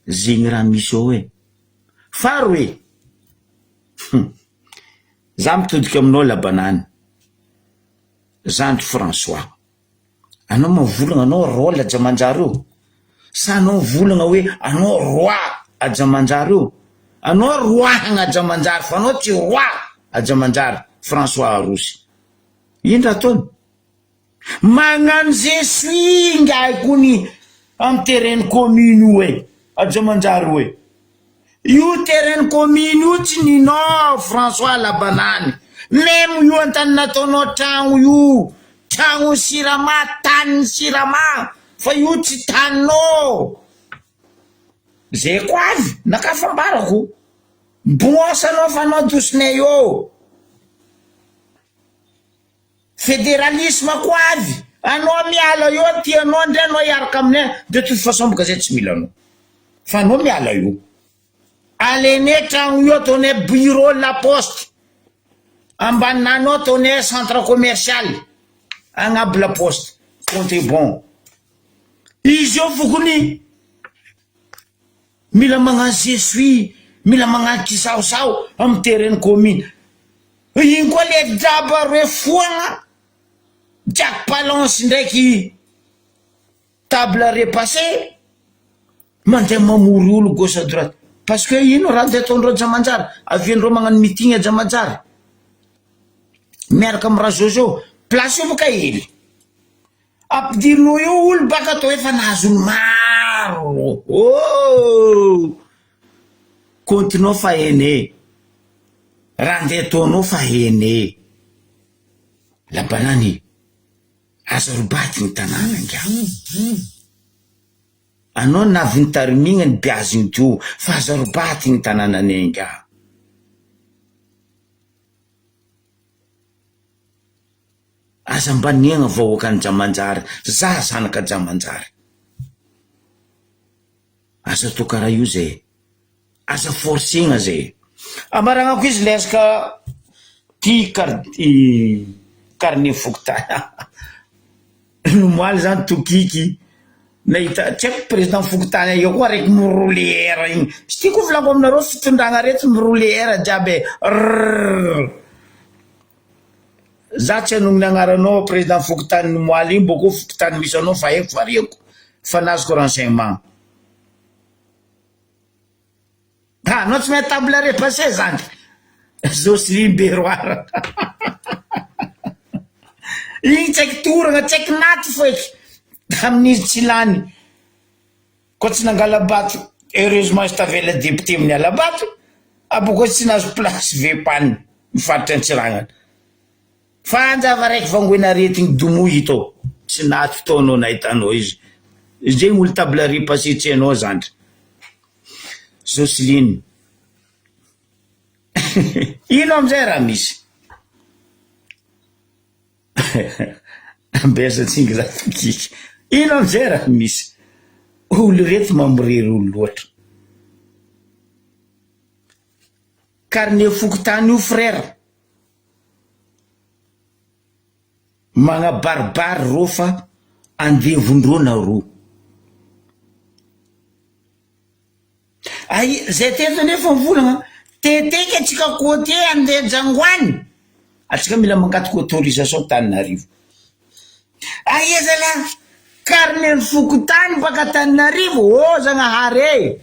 zegny raha misy ao hoe faro hoe za mitodika aminao labanany Zandry François anao mavolagna anao rôle ajamanjary io sa anao volagna hoe anao roi ajamanjary io anao roi agnajamanjary fa anao tsy roi ajamanjary François Arosy ino raha ataony magnano je suis ngaikony amy terrain commune hoe ajamanjary hoe io terrain commune io tsy ninao François Labanany même io antany nataonao tragno io tragno sirama tany sirama fa io tsy taninao zay ko avy nakafambarako boasanao fa anao dosinay eo fédéralisme ko avy anao miala io tianao ndray anao hiaraka aminay de toute façon boka zay tsy mila anao fa anao miala io alene tragno io ataonay bureau la poste ambaninanao ataonay centre commercial agnaby la poste compte bon izy io fokony mila magnano je suis mila magnano kisaosao amy terrain commune iny koa le draba roe foagna jack palance ndraiky table repassé mandeha mamory olo gauche à droite parce que ino raha ndeha ataondreo ajamanjary aviandreo magnano meeting ajamanjary miaraka amy raha zozo place io boka hely ampidirinao io olo baka atao efa nahazony maro continue fa ene raha ndeha ataonao fa ene Labanany aza robaty ny tanàna nga anao navy ny tarimigna ny biaziny tio fa aza robaty ny tanànanay nga aza mbaniagna vahoaka ny jamanjary za zanaka jamanjary aza to karaha io zay aza forcegna zay amaragnako izy lesaka ty carnet fokotany nomoaly zany tokiky nahita tsy haiko président fokotany io koa raiky miroleera igny sy ty koa volako aminareo fitondragna reto miroleera jiaby za tsy anonony agnaranao président fokotany nomoaly igny boko fokotany misy anao fa haiko fa reko fa nazoko renseignement anao tsy mahay table repassé zany Jocelyne Beroir igny tsy haiko toragna tsy haiko naty foiky amin'izy tsy lany koa tsy nangala-bato heureusement izy tavela député amin'ny ala-bato aboko tsy nazo place ve-paniny mifaritra antsiragnana fa anjava raiky vangoena retigny domoy hito tsy naty to anao nahitanao izy zegny olo table repassé tsy anao zany Jocelyne ino amizay raha misy ambesatsika za tokiky ino amizay raha misy olo reto mamoriry olo loatra carnet fokotany io frère magnabaribary ro fa andevondreo nareo ay zay teto nefa mivolagna teteka atsika côté andeha Jangoany atsika mila mangatoko autorisation Tananarivo aiza la carnet fokotany baka Tananarivo o Zagnahary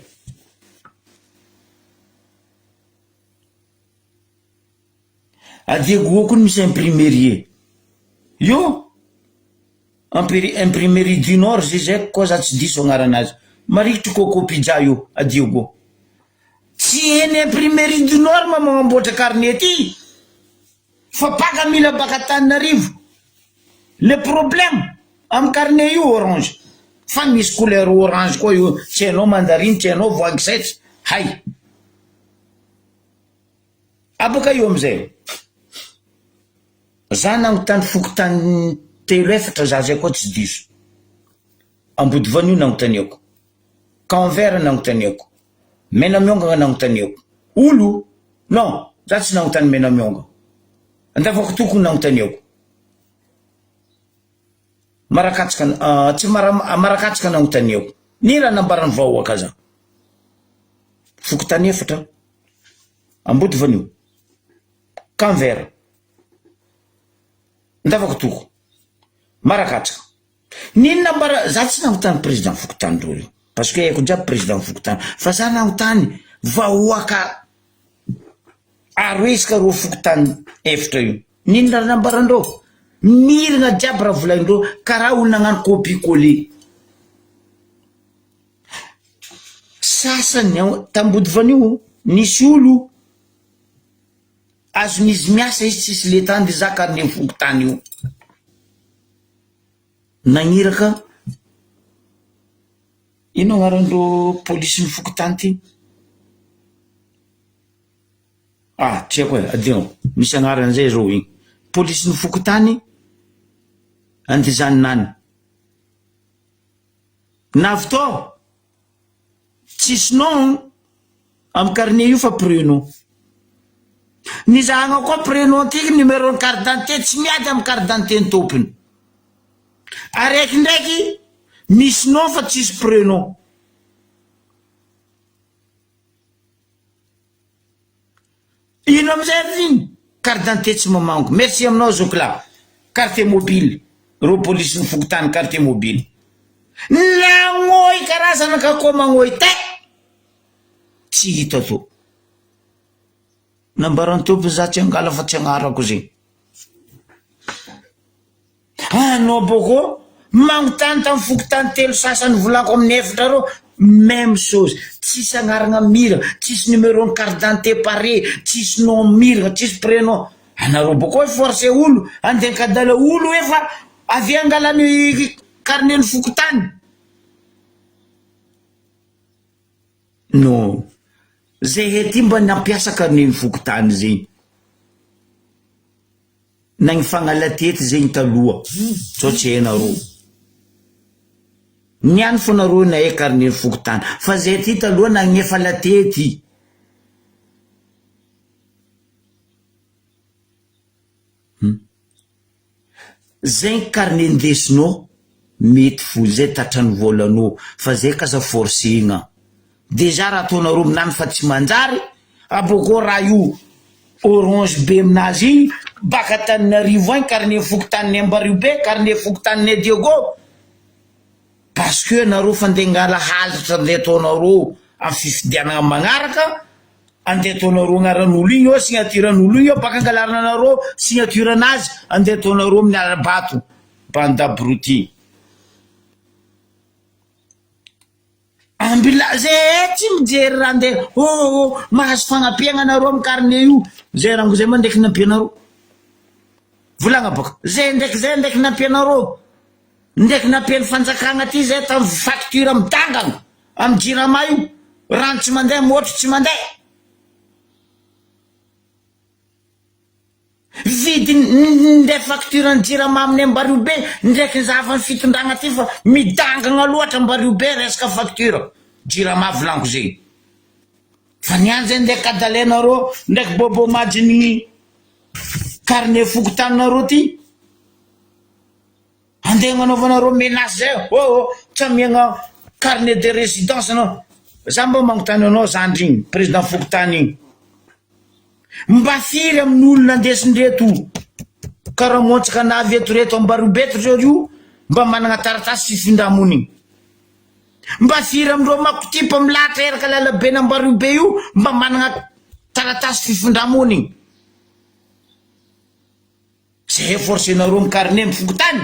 adiego koa misy imprimerie io imprimerie du Nord zay koa za tsy diso agnaranazy marikitry kokopija io adiego tsy eny imprimerie du Nord ma magnamboatra carnet ty fa baka mila baka Tananarivo le problème am carnet io orange fa misy couleur orange koa io tsy hainao mandarine tsy hainao voangisaitra hay aboka io amizay za nagnontany fokotany telo efatra za zay koa tsy diso Ambody Vanio nagnontaniako Canvert nagnontaniako Mena Miongagna nagnontaniako olo non za tsy nagnontany Mena Miongagna andavako tokony nagnontaniako marakatsika tsy marakatsika nagnontaniako ni raha nambarany vahoaka za fokotany efatra Ambody Vanio Canvert ndavako toko marakatsika nino nambara za tsy nagnontany président fokotany reo parce que haiko jiaby président fokotany fa za nagnontany vahoaka aroesaka ro fokotany efatra io nino raha nambarandreo miragna jiaby raha volaindreo karaha olo nagnano copie collé sasany tambody Vanio nisy olo azon'izy miasa izy tsisy le tany de za carnet fokotany io nagniraka ino agnarandreo polisy ny fokotany ty tsy haiko e adino misy agnaran'izay reo igny polisy ny fokotany andizanynany navy tsisy nom am carnet io fa prénom nizahagna koa prénom tiky numéro ny carte d'identité tsy miady am carte d'identité ny tompony araiky ndraiky misy nom fa tsisy prénom ino amizay igny carte d'identité tsy mamango merci aminao zokla carte mobile ro polisy ny fokotany carte mobile nagnoy karazana kako magnoy te tsy hita to nambarany tompony za tsy angala fa tsy agnarako zegny anao boko mangotany tamy fokotany telo sasany volako amin'ny efatra reo même chose tsisy agnaragna mira tsisy numéro ny carte d'identité pare tsisy nom mira tsisy prénom anareo boko forcé olo andenkadala olo efa avy angalany carnet ny fokotany non zay hety mba nampiasa carnet ny fokotany zegny nagny fagnalatety zegny taloha sao tsy hainareo niany fo nareo nahay carnet ny fokotany fa zay ty taloha nagnefa latety zay carnet ndesinao mety fo zay tatrany volanao fa zay kaza forcegna déjà raha ataonareo aminany fa tsy manjary aboko raha io orange be aminazy igny baka Tananarivo agny carnet fokotanin'ny Ambaribe carnet fokotanin'ny Diego parce que nareo fa andeha ngala halatra andeha ataonareo amin'ny fifidianana magnaraka andeha ataonareo agnaran'olo igny eo signaturan'olo igny eo baka angalaranareo signaturanazy andeha ataonareo amin'ny Arabato bande abruti ambila zay tsy mijery raha andeha mahazo fagnapiagna anareo amin'ny carnet io zay rango zay ma ndraiky nampianareo volagna baka zay ndraiky nampianareo ndraiky nampiany fanjakagna ty zay tamin'ny facture midangana amin'ny jirama io rano tsy mandeha motro tsy mandeha vidy nde facture ny jirama amin'ny Ambaribe ndraiky zavany fitondragna ty fa midangana loatra Ambaribe resaka facture jirama volango zay fa niany zay ndraiky kadalenareo ndraiky bobo majiny carnet fokotaninareo ty andeha gnanaovanareo menace zay tsamiagna carnet de résidence anao za mba magnotany anao zandry igny président fokotany igny mba firy amin'olona andesindreto karaha montsaka navy eto reto Ambaribeto zao io mba managna taratasy fifindramony igny mba firy amindreo makotipa milatra eraka lalabe n'Ambaribe io mba managna taratasy fifindramony igny zay forcenareo amin'ny carnet mifokotany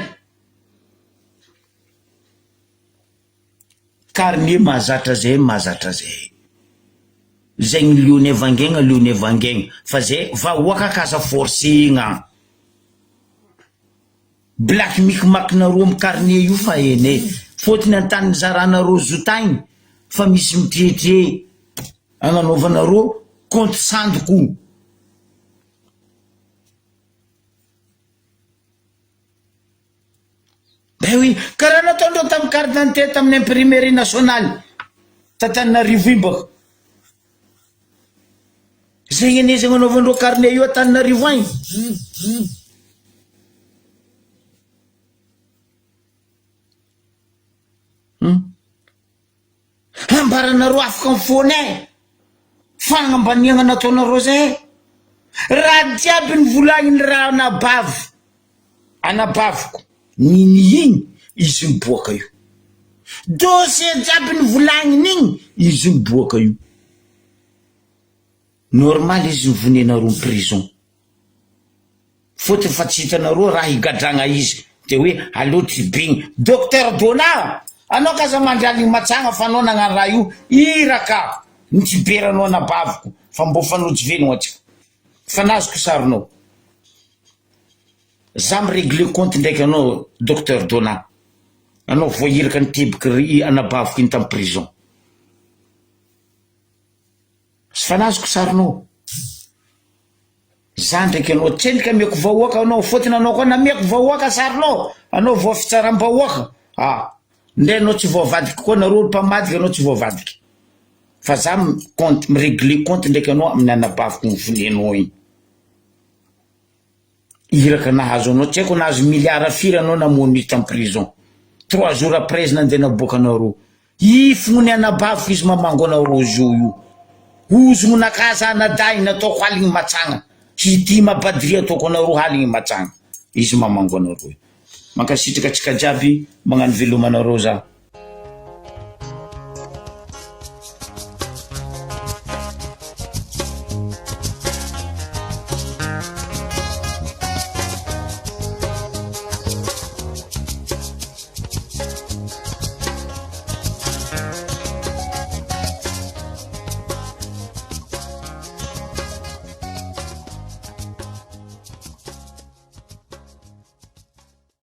carnet mahazatra zay zay ny liony evangegna fa zay vahoaka kaza forcegna black mikimakinareo amin'ny carnet io fa ene fotony antany zaranareo zotagny fa misy mitretre agnanaovanareo compte sandoko ben oui karaha nataondreo tamin'ny carte d'identité tamin'ny imprimerie nationale Tananarivo iny baka zay eneza agnanaovandreo carnet io Tananarivo agny ambaranareo afaka mifone fagnambaniagna nataonareo zay raha jiaby ny volagniny raha anabaviko niny igny izy miboaka io dossier jiaby ny volagniny igny izy miboaka io normal izy mivonenareo ny prison fotony fa tsy hitanareo raha higadragna izy de hoe allo tribigny docteur Dona anao kaza mandraligny matsagna fa anao nagnano raha io iraka nitiberanao anabaviko fa mbo fanojo velogna atsika fa nazoko sarinao za miregle compte ndraiky anao docteur Dona anao voahiraka nitibiky anabaviko iny tamin'ny prison sy fa nazoko sarinao za ndraiky anao tsendriky amiako vahoaka anao fotony anao koa namiako vahoaka sarinao anao voa fitsaram-bahoaka ndray anao tsy voavadiky koa nareo mpamadika anao tsy voavadiky fa za miregle compte ndraiky anao amin'ny anabaviko mivonenao igny iraka nahazo anao tsy haiko nahazo milliard firy anao namono izy tamin'ny prison 3 jours après izy nandeha naboaka anareo ifony anabaviko izy mamango anareo izy io ozogno nakaza anaday nataoko haligny matsagna hity mabadiry ataoko anareo haligny matsagna izy mamango anareo mankasitraka atsika jiaby magnano velomanareo za